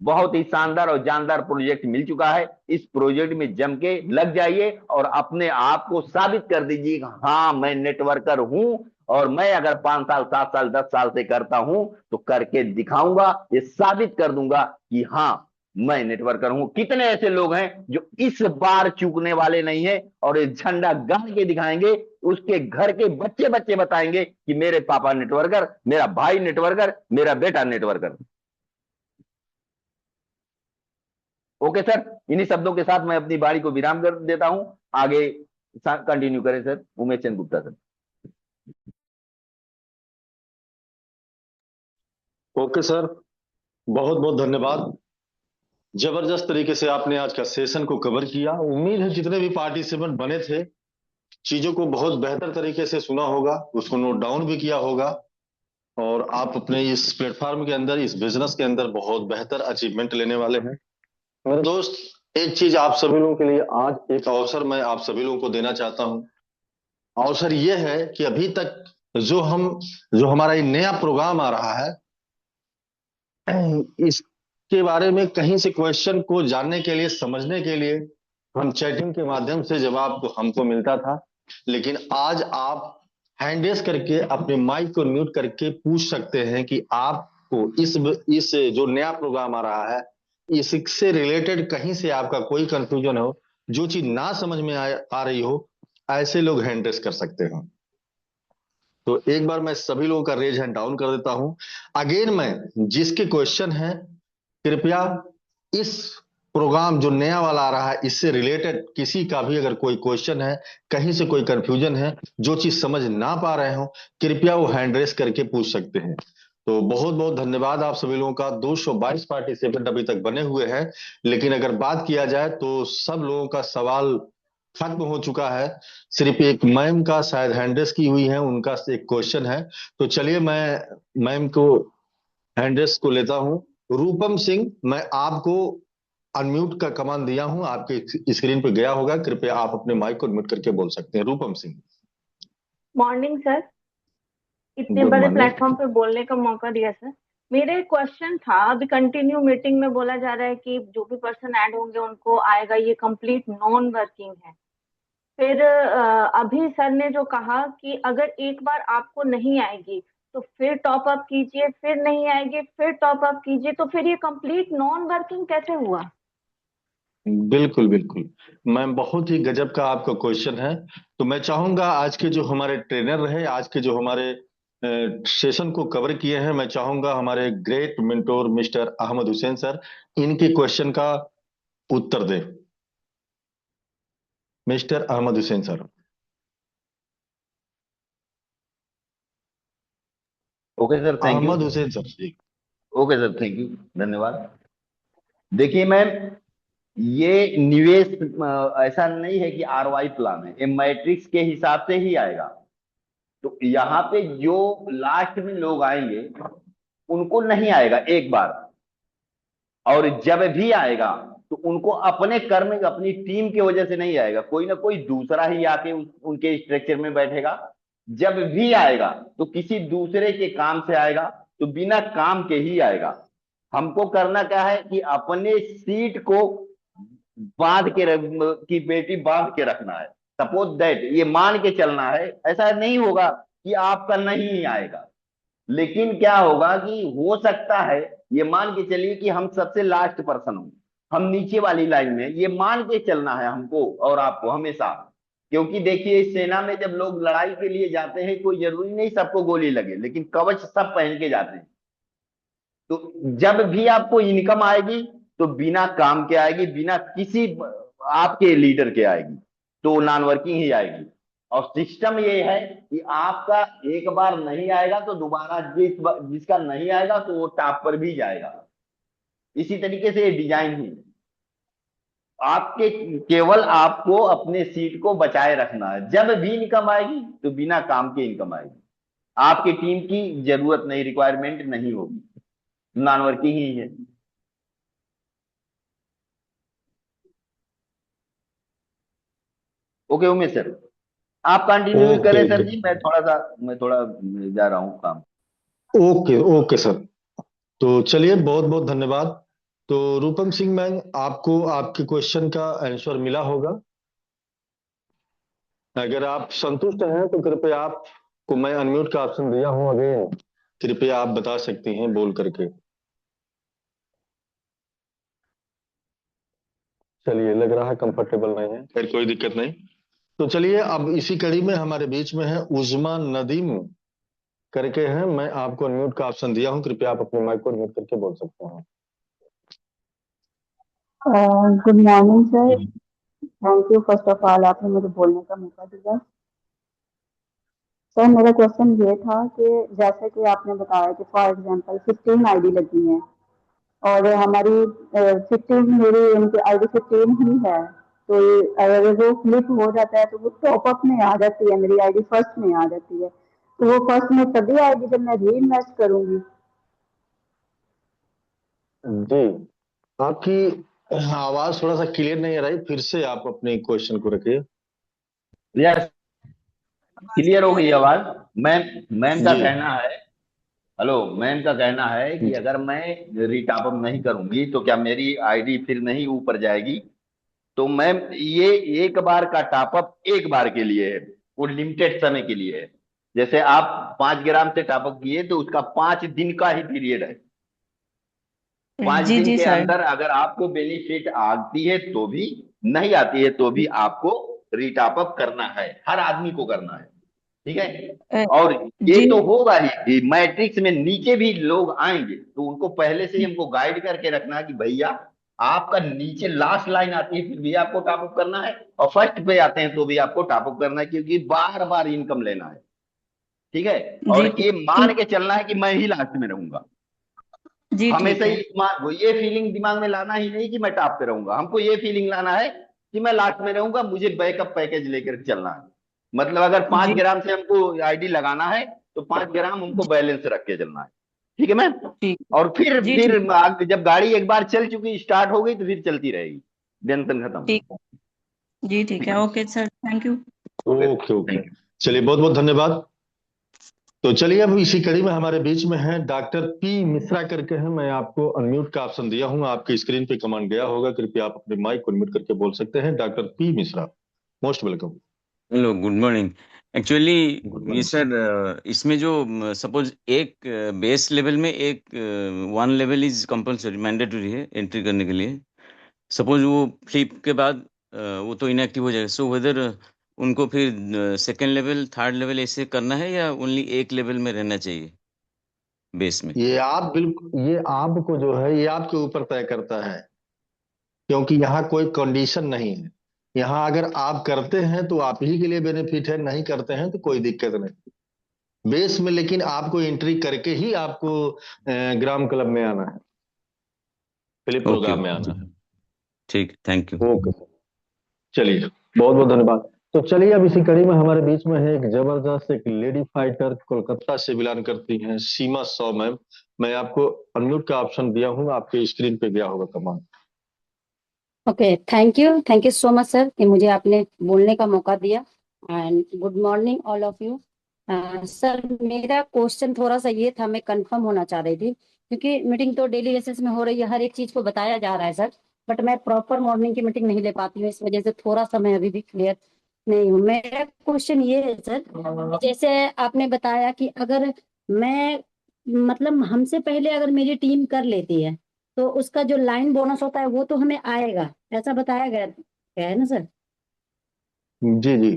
बहुत ही शानदार और जानदार प्रोजेक्ट मिल चुका है। इस प्रोजेक्ट में जम के लग जाइए और अपने आप को साबित कर दीजिए कि हाँ मैं नेटवर्कर हूं, और मैं अगर 5 साल 7 साल 10 साल से करता हूं तो करके दिखाऊंगा, ये साबित कर दूंगा कि हाँ मैं नेटवर्कर हूं। कितने ऐसे लोग हैं जो इस बार चूकने वाले नहीं है और ये झंडा गाड़ के दिखाएंगे, उसके घर के बच्चे बच्चे बताएंगे कि मेरे पापा नेटवर्कर, मेरा भाई नेटवर्कर, मेरा बेटा नेटवर्कर। ओके सर, इन्हीं शब्दों के साथ मैं अपनी बारी को विराम कर देता हूं। आगे कंटिन्यू करें sir, Umesh Chand Gupta sir. Okay sir, बहुत बहुत धन्यवाद। जबरदस्त तरीके से आपने आज का सेशन को कवर किया। उम्मीद है जितने भी पार्टिसिपेंट बने थे, चीजों को बहुत बेहतर तरीके से सुना होगा, उसको नोट डाउन भी किया होगा, और आप अपने इस प्लेटफॉर्म के अंदर, इस बिजनेस के अंदर बहुत बेहतर अचीवमेंट लेने वाले हैं। मेरे दोस्त, एक चीज आप सभी लोगों के लिए आज एक अवसर मैं आप सभी लोगों को देना चाहता हूं। अवसर यह है कि अभी तक जो हम जो हमारा ये नया प्रोग्राम आ रहा है, इसके बारे में कहीं से क्वेश्चन को जानने के लिए, समझने के लिए हम चैटिंग के माध्यम से जवाब तो हमको मिलता था, लेकिन आज आप हैंड रेस करके अपने माइक को म्यूट करके पूछ सकते हैं कि आपको इस जो नया प्रोग्राम आ रहा है, इससे रिलेटेड कहीं से आपका कोई कंफ्यूजन हो, जो चीज ना समझ में आ रही हो, ऐसे लोग हैंड रेस कर सकते हैं। तो एक बार मैं सभी लोगों का रेज हैंड डाउन कर देता हूं। अगेन मैं जिसके क्वेश्चन है, कृपया इस प्रोग्राम जो नया वाला आ रहा है, इससे रिलेटेड किसी का भी अगर कोई क्वेश्चन है, कहीं से कोई कंफ्यूजन है, जो चीज समझ ना पा रहे हो, कृपया वो हैंड रेस करके पूछ सकते हैं। तो बहुत बहुत धन्यवाद आप सभी लोगों का। 222 पार्टिसिपेंट अभी तक बने हुए हैं, लेकिन अगर बात किया जाए तो सब लोगों का सवाल खत्म हो चुका है। सिर्फ एक मैम का शायद हैंड रेस की हुई है, उनका एक क्वेश्चन है। तो चलिए मैं मैम को हैंड रेस को लेता हूं। रूपम सिंह, मैं आपको अनम्यूट का कमांड दिया हूं, आपके स्क्रीन पे गया होगा, कृपया आप अपने माइक को म्यूट करके बोल सकते हैं। रूपम सिंह। मॉर्निंग सर, इतने गुड बड़े मॉर्निंग। प्लेटफॉर्म पे बोलने का मौका दिया सर। मेरे क्वेश्चन था, अभी कंटिन्यू मीटिंग में बोला जा रहा है कि जो भी पर्सन ऐड होंगे उनको आएगा, ये कंप्लीट नॉन वर्किंग है। फिर अभी सर ने जो कहा कि अगर एक बार आपको नहीं आएगी तो फिर टॉप अप कीजिए, फिर नहीं आएगी फिर टॉप अप कीजिए, तो फिर ये कंप्लीट नॉन वर्किंग कैसे हुआ? बिल्कुल बिल्कुल मैम, बहुत ही गजब का आपका क्वेश्चन है। तो मैं चाहूंगा आज के जो हमारे ट्रेनर रहे, आज के जो हमारे सेशन को कवर किए हैं, मैं चाहूंगा हमारे great mentor mister Ahmed Hussain sir इनके क्वेश्चन का उत्तर दे। Mister Ahmed Hussain sir. Okay sir, thank you. Ahmed Hussain sir ji. Okay sir, thank you, धन्यवाद। देखिए मैम, ये निवेश ऐसा नहीं है कि आरओआई प्लान है, ये मैट्रिक्स के हिसाब से ही आएगा। तो यहाँ पे जो लास्ट में लोग आएंगे उनको नहीं आएगा एक बार, और जब भी आएगा तो उनको अपने कर्म, अपनी टीम की वजह से नहीं आएगा, कोई ना कोई दूसरा ही आके उनके स्ट्रक्चर में बैठेगा। जब भी आएगा तो किसी दूसरे के काम से आएगा, तो बिना काम के ही आएगा। हमको करना क्या है कि अपने सीट को बांध के की बेटी बांध के रखना है। सपोज दैट ये मान के चलना है, ऐसा नहीं होगा कि आपका नहीं आएगा, लेकिन क्या होगा कि हो सकता है, ये मान के चलिए कि हम सबसे लास्ट पर्सन हूं, हम नीचे वाली लाइन में, ये मान के चलना है हमको और आपको हमेशा। क्योंकि देखिए इस सेना में जब लोग लड़ाई के लिए जाते हैं, कोई जरूरी नहीं सबको गोली लगे, लेकिन कवच सब पहन के जाते हैं। तो जब भी आपको इनकम आएगी तो बिना काम के आएगी, बिना किसी आपके लीडर के आएगी, तो नॉन वर्किंग ही आएगी। और सिस्टम ये है कि आपका एक बार नहीं आएगा तो दोबारा जिसका नहीं आएगा तो वो टॉप पर भी जाएगा। इसी तरीके से ये डिजाइन ही। आपके केवल आपको अपने सीट को बचाए रखना है। जब भी इनकम आएगी तो बिना काम के इनकम आएगी, आपकी टीम की जरूरत नहीं, रिक्वायरमेंट नहीं होगी, नॉन वर्किंग ही है। ओके उमेश सर, आप कंटिन्यू ओके करें ओके सर जी, मैं थोड़ा जा रहा हूँ काम। Okay okay sir. तो चलिए, बहुत बहुत धन्यवाद। तो रूपम सिंह मैम, आपको आपके क्वेश्चन का आंसर मिला होगा। अगर आप संतुष्ट हैं तो कृपया आपको मैं अनम्यूट का ऑप्शन दिया हूं अगेन, कृपया आप बता सकती हैं बोल करके। चलिए, लग रहा है कंफर्टेबल नहीं है, खैर कोई दिक्कत नहीं। तो चलिए, अब इसी कड़ी में हमारे बीच में है उजमा नदीम करके हैं। मैं आपको अनम्यूट का ऑप्शन दिया हूं, कृपया आप अपने माइक को अनम्यूट करके बोल सकते हैं। Good morning sir, thank you first of all, आपने मुझे बोलने का मौका दिया। सर मेरा क्वेश्चन ये था कि जैसे कि आपने बताया कि फॉर एग्जांपल 15 आईडी लगी हैं और हमारी 15 मेरी उनकी आईडी 15 ही है, तो अगर वो फ्लिप हो जाता है तो वो टॉप अप में आ जाती है, मेरी आईडी फर्स्ट में आ जाती है, तो वो फर्स्ट में तभी आएगी जब मैं री इन्वेस्ट करूंगी। जी, आपकी आवाज थोड़ा सा क्लियर नहीं आ रही, फिर से आप अपने क्वेश्चन को रखिए। यस, क्लियर हो गई आवाज। मैम, मैम का जी कहना है, हेलो, मैम का कहना है कि अगर मैं रीटॉपअप नहीं करूंगी तो क्या मेरी आईडी फिर नहीं ऊपर जाएगी? तो मैम, ये एक बार का टॉपअप एक बार के लिए है, वो लिमिटेड समय के लिए है। जैसे आप 5 ग्राम से टॉपअप किए तो उसका 5 दिन का ही पीरियड है। पांच जी दिन जी के सर। अंदर अगर आपको बेनिफिट आती है तो भी, नहीं आती है तो भी आपको रीटॉपअप करना है, हर आदमी को करना है। ठीक है। अ, और ये जी तो होगा ही, मैट्रिक्स में नीचे भी लोग आएंगे तो उनको पहले से ही हमको गाइड करके रखना है कि भैया आपका नीचे लास्ट लाइन आती है फिर भी आपको टॉपअप करना है, और फर्स्ट पे आते हैं तो भी आपको टॉपअप करना है, क्योंकि बार बार इनकम लेना है। ठीक है। और जी ये मान ठीक। के चलना है कि मैं ही लास्ट में रहूंगा। जी हमेशा ठीक ही है। वो ये फीलिंग दिमाग में लाना ही नहीं कि मैं टॉप पे रहूंगा, हमको ये फीलिंग लाना है कि मैं लास्ट में रहूंगा, मुझे बैकअप पैकेज लेकर चलना है। मतलब अगर पांच जी ग्राम से हमको आईडी लगाना है तो 5 ग्राम हमको जी बैलेंस रख के चलना है। ठीक है मैम। ठीक। और फिर जी फिर ठीक। जब गाड़ी एक बार चल चुकी, स्टार्ट हो गई तो फिर चलती रहेगी, टेंशन खत्म। ठीक। जी ठीक है। Okay sir, thank you. Okay, okay okay. Thank you. चलिए, बहुत बहुत धन्यवाद। तो चलिए, अब इसी कड़ी में हमारे बीच में है डॉक्टर पी मिश्रा करके हैं। मैं आपको अनम्यूट का ऑप्शन दिया हूं, आपकी स्क्रीन पे कमांड गया होगा, कृपया आप अपने माइक को अनम्यूट करके बोल सकते हैं। Doctor P Mishra, most welcome. Hello, good morning. Actually good ये मॉर्निंग। सर, इसमें जो सपोज एक बेस लेवल में एक one level is compulsory mandatory है एंट्री करने के लिए। सपोज वो फ्लिप के बाद वो तो इनएक्टिव हो जाएगा। सो वेदर उनको फिर सेकेंड लेवल थर्ड लेवल ऐसे करना है या ओनली एक लेवल में रहना चाहिए बेस में? ये आप बिल्कुल, ये आपको जो है ये आपके ऊपर तय करता है, क्योंकि यहाँ कोई कंडीशन नहीं है। यहाँ अगर आप करते हैं तो आप ही के लिए बेनिफिट है, नहीं करते हैं तो कोई दिक्कत नहीं। बेस में लेकिन आपको एंट्री करके ही आपको ग्राम क्लब में आना है, फिलिप ओके प्रोग्राम में ओके, आना है। ठीक, थैंक यू। Okay sir. चलिए, बहुत बहुत धन्यवाद। तो चलिए, अब इसी कड़ी में हमारे बीच में है एक जबरदस्त एक लेडी फाइटर, कोलकाता से बिलोंग करती हैं, सीमा सौ मैम। मैं आपको अनम्यूट का ऑप्शन दिया हूँ, आपके स्क्रीन पे गया होगा command. Okay, thank you so much sir कि मुझे आपने बोलने का मौका दिया। And good morning all of you. Sir मेरा क्वेश्चन थोड़ा सा ये था, मैं कंफर्म होना चाह रही थी क्योंकि मीटिंग तो डेली बेसिस में हो रही है, हर एक चीज को बताया जा रहा है सर, बट मैं प्रॉपर मॉर्निंग की मीटिंग नहीं ले पाती हूँ, इस वजह से थोड़ा सा मैं अभी भी क्लियर नहीं हूँ। मेरा क्वेश्चन ये है सर, जैसे आपने बताया कि अगर मैं मतलब हमसे पहले अगर मेरी टीम कर लेती है तो उसका जो लाइन बोनस होता है वो तो हमें आएगा, ऐसा बताया गया है ना सर? जी जी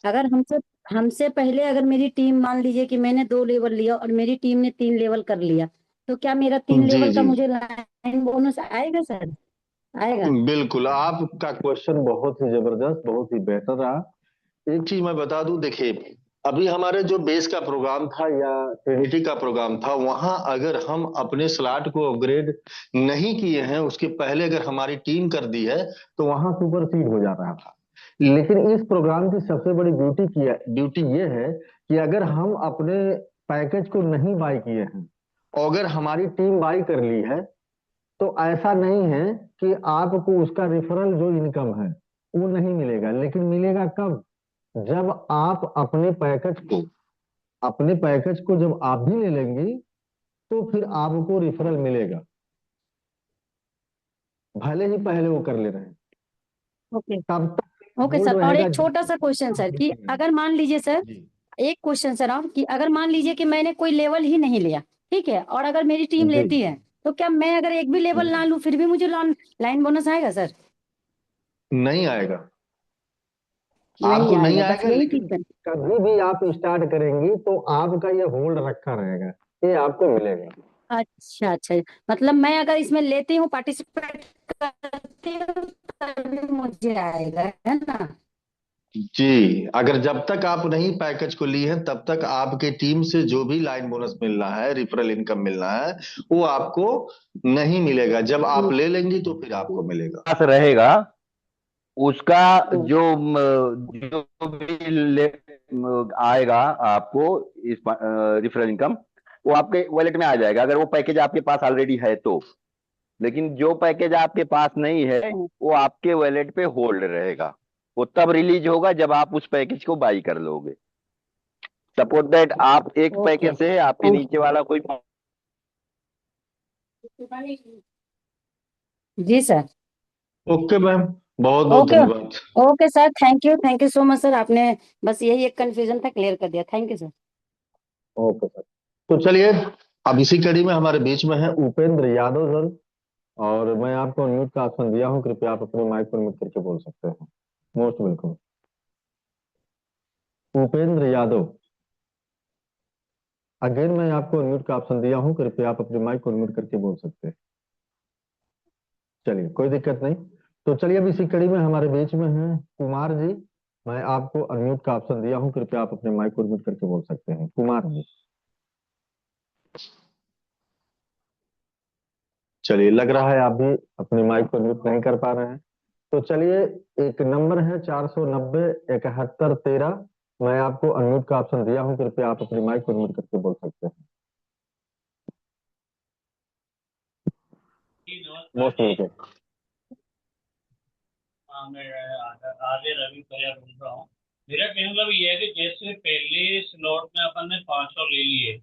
अगर हमसे हमसे पहले अगर मेरी टीम, मान लीजिए कि मैंने 2 लेवल लिया और मेरी टीम ने 3 लेवल कर लिया, तो क्या मेरा तीन जी लेवल का जी मुझे लाइन बोनस आएगा सर? आएगा? बिल्कुल, आपका क्वेश्चन बहुत ही जबरदस्त, बहुत ही बेहतर रहा। एक चीज मैं बता दूं, देखिए, अभी हमारे जो बेस का प्रोग्राम था या ट्रिनिटी का प्रोग्राम था, वहां अगर हम अपने स्लॉट को अपग्रेड नहीं किए हैं, उसके पहले अगर हमारी टीम कर दी है, तो वहां सुपरसीड हो जा रहा था। लेकिन इस प्रोग्राम की सबसे बड़ी ड्यूटी ये है कि अगर हम अपने पैकेज को नहीं बाय किए हैं और अगर हमारी टीम बाय कर ली है, तो ऐसा नहीं है कि आपको उसका रेफरल जो इनकम है वो नहीं मिलेगा। लेकिन मिलेगा कब? जब आप अपने पैकेज को जब आप भी ले लेंगी, तो फिर आपको रेफरल मिलेगा, भले ही पहले वो कर ले रहे हैं। ओके तब तक ओके होल्ड सर। और रहेगा एक जब छोटा तक सा क्वेश्चन सर, आप कि नहीं करेंगे। अगर मान लीजिए सर, जी एक क्वेश्चन सर और, कि अगर मान लीजिए कि मैंने कोई लेवल ही नहीं लिया, ठीक है, और अगर मेरी टीम जी लेती है, तो क्या मैं अगर एक भी लेवल जी ना लूं फिर भी मुझे लाइन बोनस आएगा सर? नहीं आएगा, नहीं आपको नहीं आएगा, बस आएगा। यही लेकिन चीज सर। कभी भी आप स्टार्ट करेंगी तो आपका ये होल्ड रखा रहेगा, ये आपको मिलेगा। अच्छा अच्छा, मतलब मैं अगर इसमें लेती हूँ, पार्टिसिपेट करती हूँ, तभी मुझे आएगा, है ना? जी, अगर जब तक आप नहीं पैकेज को ली है, तब तक आपके टीम से जो भी लाइन बोनस मिल रहा है, रिफरल इनकम मिल रहा है, वो आपको नहीं मिलेगा। जब आप ले लेंगी तो फिर आपको मिलेगा। पास रहेगा उसका ओ, जो जो भी आएगा आपको इस रेफरल इनकम, वो आपके वॉलेट में आ जाएगा अगर वो पैकेज आपके पास ऑलरेडी है तो। लेकिन जो पैकेज आपके पास नहीं है ओ, वो आपके वॉलेट पे होल्ड रहेगा। वो तब रिलीज होगा जब आप उस पैकेज को बाई कर लोगे। सपोज दैट आप एक ओके पैकेज से आपके नीचे वाला कोई। जी सर। ओके मैम, बहुत बहुत ओके धन्यवाद। Okay sir, thank you so much sir, आपने बस यही एक कंफ्यूजन था, क्लियर कर दिया, thank you sir. Okay sir. तो चलिए, अब इसी कड़ी में हमारे बीच में है उपेंद्र यादव सर, और मैं आपको अनम्यूट का ऑप्शन दिया हूँ, कृपया आप अपने माइक पर म्यूट करके बोल सकते हैं। Most welcome. Upendra Yadav, again मैं आपको अनम्यूट का ऑप्शन दिया हूँ, कृपया आप अपने माइक को अनम्यूट करके बोल सकते हैं। चलिए, कोई दिक्कत नहीं। तो चलिए, अब इसी कड़ी में हमारे बीच में है कुमार जी। मैं आपको अनम्यूट का ऑप्शन दिया हूँ, कृपया आप अपने माइक को अनम्यूट करके बोल सकते हैं, कुमार जी। चलिए, लग रहा है आप भी अपने माइक को अनम्यूट नहीं कर पा रहे हैं। तो चलिए, एक नंबर है 490 71 13। मैं आपको अनम्यूट का ऑप्शन दिया हूँ, कृपया आप अपने माइक को अनम्यूट करके बोल सकते हैं। Most welcome. हाँ, मैं आगे रवि भैया बोल रहा हूँ। मेरा कहने मतलब ये है कि जैसे पहले स्लॉट में अपन ने 500 ले लिए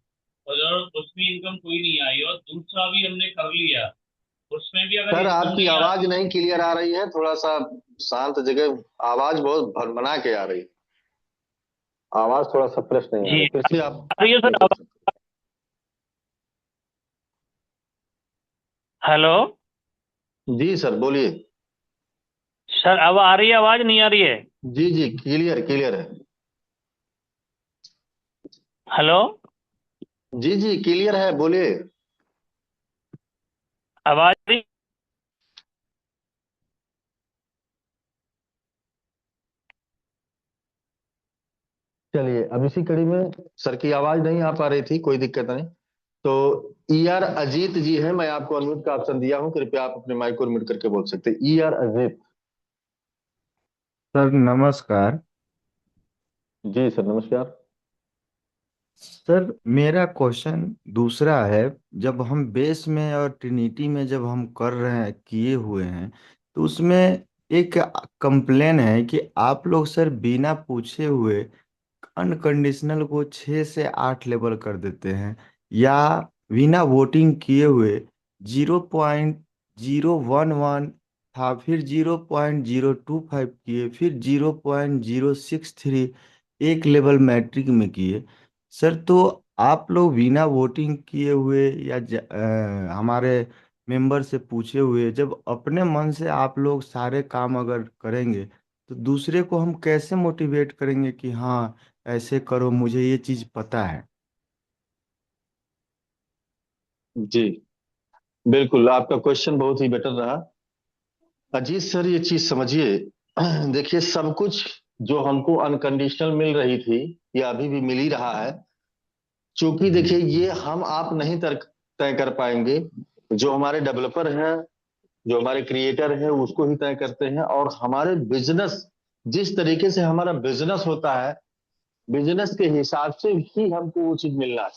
और उसमें इनकम कोई नहीं आई, और दूसरा भी हमने कर लिया, उसमें भी अगर सर, इनकम आपकी नहीं आवाज आती। नहीं क्लियर आ रही है, थोड़ा सा शांत जगह, आवाज बहुत भरभरा के आ रही है। आवाज थोड़ा सा फ्रेश नहीं आ जी रही, फिर से आप आ रही है ये सर बोल अब? सकते हेलो हैं। जी सर, बोलिए। सर, अब आ रही है आवाज, नहीं आ रही है? जी जी, क्लियर क्लियर है। हेलो, जी जी, क्लियर है, बोलिए। आवाज नहीं? चलिए, अब इसी कड़ी में सर की आवाज नहीं आ पा रही थी, कोई दिक्कत नहीं। तो ई आर अजीत जी है, मैं आपको अनम्यूट का ऑप्शन दिया हूँ, कृपया आप अपने माइक को अनम्यूट करके बोल सकते हैं। E R Ajit. सर नमस्कार। जी सर, नमस्कार। सर मेरा क्वेश्चन दूसरा है। जब हम बेस में और ट्रिनिटी में जब हम कर रहे हैं, किए हुए हैं, तो उसमें एक कंप्लेन है कि आप लोग सर बिना पूछे हुए अनकंडीशनल को 6 से 8 लेवल कर देते हैं, या बिना वोटिंग किए हुए 0.011 था, फिर 0.025 किए, फिर 0.063 एक लेवल मैट्रिक में किए। सर तो आप लोग बिना वोटिंग किए हुए या हमारे मेंबर से पूछे हुए जब अपने मन से आप लोग सारे काम अगर करेंगे, तो दूसरे को हम कैसे मोटिवेट करेंगे कि हाँ ऐसे करो, मुझे ये चीज पता है। जी, बिल्कुल, आपका क्वेश्चन बहुत ही बेटर रहा। अजीत सर, ये चीज समझिए। देखिए, सब कुछ जो हमको अनकंडीशनल मिल रही थी या अभी भी मिल ही रहा है, क्योंकि देखिए ये हम आप नहीं तय कर पाएंगे, जो हमारे डेवलपर हैं, जो हमारे क्रिएटर हैं, उसको ही तय करते हैं। और हमारे बिजनेस, जिस तरीके से हमारा बिजनेस होता है, बिजनेस के हिसाब से ही हमको वो चीज मिलना है।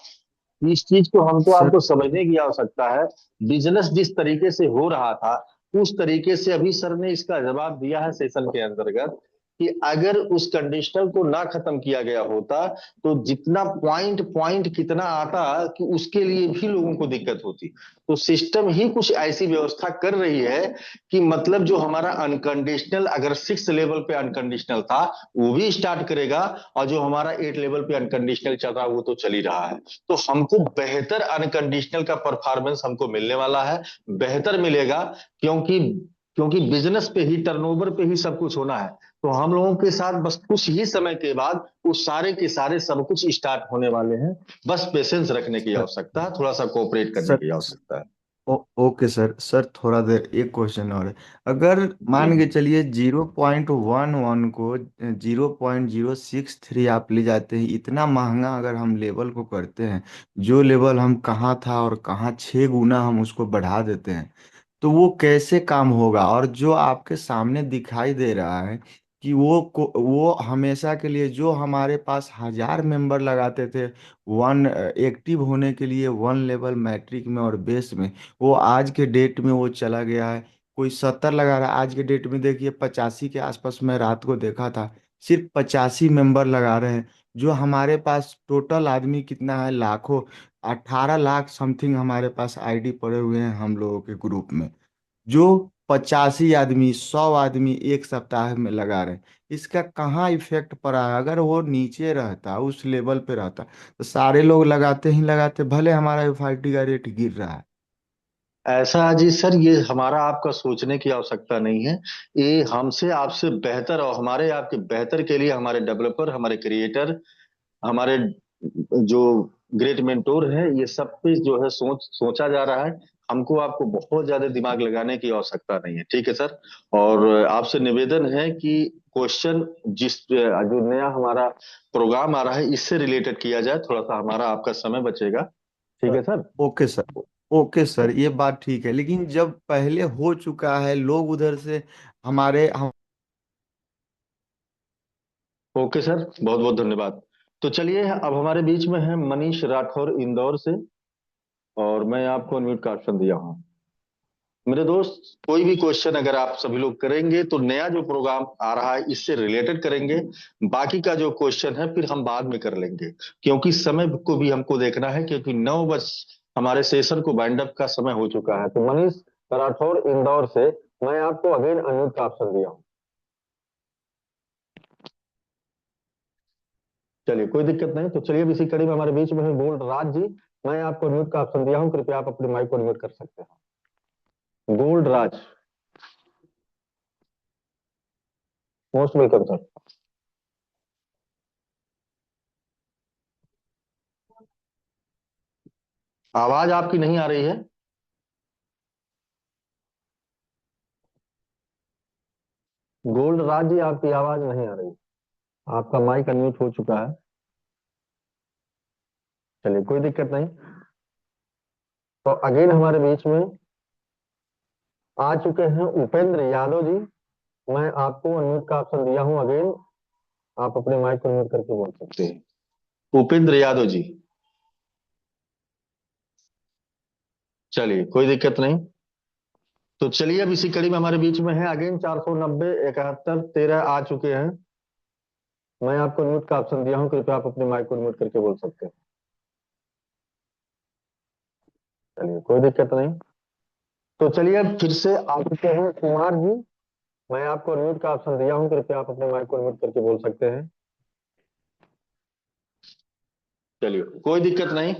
इस चीज को हमको सर आपको समझने की आवश्यकता है। बिजनेस जिस तरीके से हो रहा था, उस तरीके से अभी सर ने इसका जवाब दिया है सेशन के अंतर्गत कि अगर उस कंडीशनल को ना खत्म किया गया होता तो जितना पॉइंट पॉइंट कितना आता कि उसके लिए भी लोगों को दिक्कत होती। तो सिस्टम ही कुछ ऐसी व्यवस्था कर रही है कि मतलब जो हमारा अनकंडीशनल, अगर 6 लेवल पे अनकंडीशनल था वो भी स्टार्ट करेगा, और जो हमारा 8 लेवल पे अनकंडीशनल चल रहा है वो तो चल ही रहा है। तो हमको बेहतर अनकंडीशनल का परफॉर्मेंस हमको मिलने वाला है, बेहतर मिलेगा, क्योंकि क्योंकि बिजनेस पे ही, टर्नओवर पे ही सब कुछ होना है। तो हम लोगों के साथ बस कुछ ही समय के बाद वो सारे के सारे सब कुछ स्टार्ट होने वाले हैं। बस पेशेंस रखने की सर आवश्यकता है, थोड़ा सा कोऑपरेट करने सर की आवश्यकता है। Okay sir. सर थोड़ा देर एक क्वेश्चन और है। अगर जी मान के चलिए 0.11 को 0.063 आप ले जाते हैं, इतना महंगा अगर हम लेवल को करते हैं, जो लेवल हम कहाँ था और कहाँ 6 गुना हम उसको बढ़ा देते हैं, तो वो कैसे काम होगा? और जो आपके सामने दिखाई दे रहा है कि वो हमेशा के लिए जो हमारे पास 1,000 मेंबर लगाते थे वन एक्टिव होने के लिए, 1 लेवल मैट्रिक में और बेस में, वो आज के डेट में वो चला गया है। कोई 70 लगा रहा है, आज के डेट में देखिए 85 के आसपास मैं रात को देखा था, सिर्फ 85 मेंबर लगा रहे हैं। जो हमारे पास टोटल आदमी कितना है, लाखों, 18 लाख समथिंग हमारे पास आईडी पड़े हुए हैं हम लोगों के ग्रुप में। जो 85 आदमी, 100 आदमी एक सप्ताह में लगा रहे हैं, इसका कहाँ इफेक्ट पड़ा है? अगर वो नीचे रहता, उस लेवल पे रहता, तो सारे लोग लगाते ही लगाते, भले हमारा एफआईटी का रेट गिर रहा है। ऐसा है जी सर, ये हमारा आपका सोचने की आवश्यकता नहीं है। ये हमसे आपसे बेहतर और हमारे आपके बेहतर के लिए हमारे डेवलपर, हमारे क्रिएटर, हमारे जो ग्रेट मेंटोर है, ये सब पे जो है सोचा जा रहा है। हमको आपको बहुत ज्यादा दिमाग लगाने की आवश्यकता नहीं है, ठीक है सर। और आपसे निवेदन है कि क्वेश्चन जिस जो नया हमारा प्रोग्राम आ रहा है इससे रिलेटेड किया जाए, थोड़ा सा हमारा आपका समय बचेगा, ठीक है sir. Okay sir. Okay sir, ये बात ठीक है, लेकिन जब पहले हो चुका है, लोग उधर से हमारे हम ओके सर, बहुत बहुत धन्यवाद। तो चलिए, अब हमारे बीच में है मनीष राठौर इंदौर से, और मैं आपको अनम्यूट का ऑप्शन दिया हूँ। मेरे दोस्त, कोई भी क्वेश्चन अगर आप सभी लोग करेंगे तो नया जो प्रोग्राम आ रहा है इससे रिलेटेड करेंगे। बाकी का जो क्वेश्चन है फिर हम बाद में कर लेंगे, क्योंकि समय को भी हमको देखना है, क्योंकि 9 बज हमारे सेशन को वाइंड अप का समय हो चुका है। तो मनीष राठौर इंदौर से मैं आपको अगेन अनम्यूट का ऑप्शन दिया हूँ। चलिए, कोई दिक्कत नहीं। तो चलिए, अब इसी कड़ी में हमारे बीच में है गोल्ड राज जी। मैं आपको म्यूट का ऑप्शन दिया हूँ, कृपया आप अपने माइक को म्यूट कर सकते हैं। गोल्ड राज, मोस्ट वेलकम सर। आवाज आपकी नहीं आ रही है। गोल्ड राज जी, आपकी आवाज नहीं आ रही, आपका माइक अनम्यूट हो चुका है। चलिए, कोई दिक्कत नहीं। तो अगेन हमारे बीच में आ चुके हैं उपेंद्र यादव जी। मैं आपको अनम्यूट का ऑप्शन दिया हूं अगेन, आप अपने माइक को अनम्यूट करके बोल सकते हैं। उपेंद्र यादव जी, चलिए कोई दिक्कत नहीं। तो चलिए, अब इसी कड़ी में हमारे बीच में है अगेन 490 71 13 आ चुके हैं। मैं आपको म्यूट का ऑप्शन दिया हूं, कृपया आप अपने माइक को म्यूट करके बोल सकते हैं। चलिए, कोई दिक्कत नहीं। तो चलिए, अब फिर से आ चुके हैं कुमार जी। मैं आपको म्यूट का ऑप्शन दिया हूं, कृपया आप अपने माइक को म्यूट करके बोल सकते हैं। चलिए, कोई दिक्कत नहीं।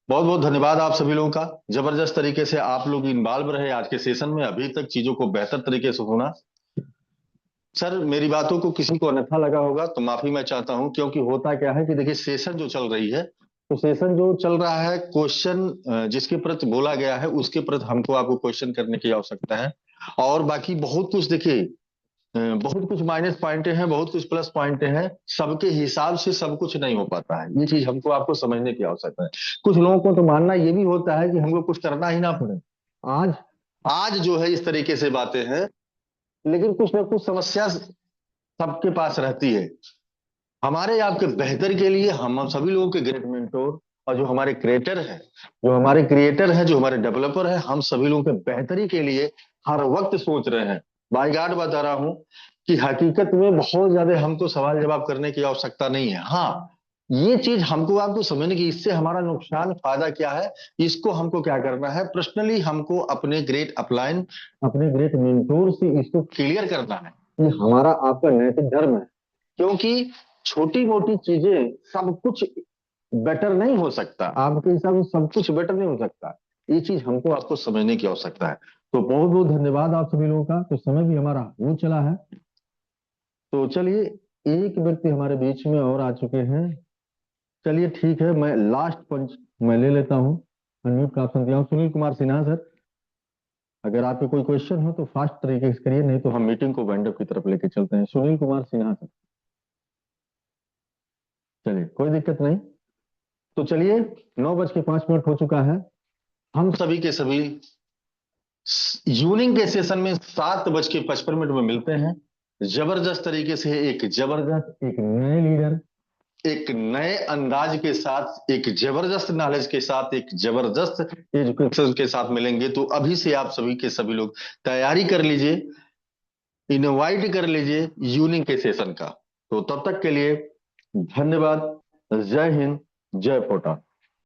बहुत बहुत धन्यवाद आप सभी लोगों का। जबरदस्त तरीके से आप लोग इन्वॉल्व रहे आज के सेशन में, अभी तक चीजों को बेहतर तरीके से होना। सर, मेरी बातों को किसी को अन्यथा लगा होगा तो माफी मैं चाहता हूं, क्योंकि होता क्या है कि देखिए, सेशन जो चल रही है, तो सेशन जो चल रहा है, क्वेश्चन जिसके प्रति बोला गया है उसके प्रति हमको आपको क्वेश्चन करने की आवश्यकता है। और बाकी बहुत कुछ देखिए, बहुत कुछ माइनस पॉइंट हैं, बहुत कुछ प्लस पॉइंट हैं। सबके हिसाब से सब कुछ नहीं हो पाता है, ये चीज हमको आपको समझने की आवश्यकता है। कुछ लोगों को तो मानना ये भी होता है कि हमको कुछ करना ही ना पड़े। आज आज जो है इस तरीके से बातें हैं, लेकिन कुछ ना कुछ समस्या सबके पास रहती है। हमारे आपके बेहतर के लिए हम सभी लोगों के ग्रेट मेंटोर और जो हमारे क्रिएटर हैं, जो हमारे डेवलपर हैं, हम सभी लोगों के बेहतरी के लिए हर वक्त सोच रहे हैं। बाय गॉड बता रहा हूं कि हकीकत में बहुत ज्यादा हमको सवाल जवाब करने की आवश्यकता नहीं है। हाँ, ये चीज हमको आपको समझने की, इससे हमारा नुकसान फायदा क्या है, इसको हमको क्या करना है, पर्सनली हमको अपने ग्रेट अपलाइन, अपने ग्रेट मेंटोर से इसको क्लियर करना है। ये हमारा आपका नैतिक धर्म है, क्योंकि छोटी मोटी चीजें सब कुछ बेटर नहीं हो सकता, आपके हिसाब से सब कुछ बेटर नहीं हो सकता। ये चीज हमको आपको समझने की आवश्यकता है। तो बहुत बहुत धन्यवाद आप सभी लोगों का। तो समय भी हमारा हो चला है, तो चलिए एक व्यक्ति हमारे बीच में और आ चुके हैं। चलिए ठीक है, मैं लास्ट पंच मैं ले लेता हूँ, अनम्यूट का ऑप्शन दिया हूँ। सुनील कुमार सिन्हा सर, अगर आपके कोई क्वेश्चन हो तो फास्ट तरीके से करिए, नहीं तो हम मीटिंग को वाइंड अप की तरफ लेके चलते हैं। सुनील कुमार सिन्हा सर, चलिए कोई दिक्कत नहीं। तो चलिए 9:05 हो चुका है। हम सभी के सभी इवनिंग के सेशन में 7:55 में मिलते हैं। जबरदस्त तरीके से एक जबरदस्त, एक नए लीडर, एक नए अंदाज के साथ, एक जबरदस्त नॉलेज के साथ, एक जबरदस्त एजुकेशन के साथ मिलेंगे। तो अभी से आप सभी के सभी लोग तैयारी कर लीजिए, इनवाइट कर लीजिए इवनिंग के सेशन का। तो तब तक के लिए धन्यवाद। जय हिंद, जय फोटा।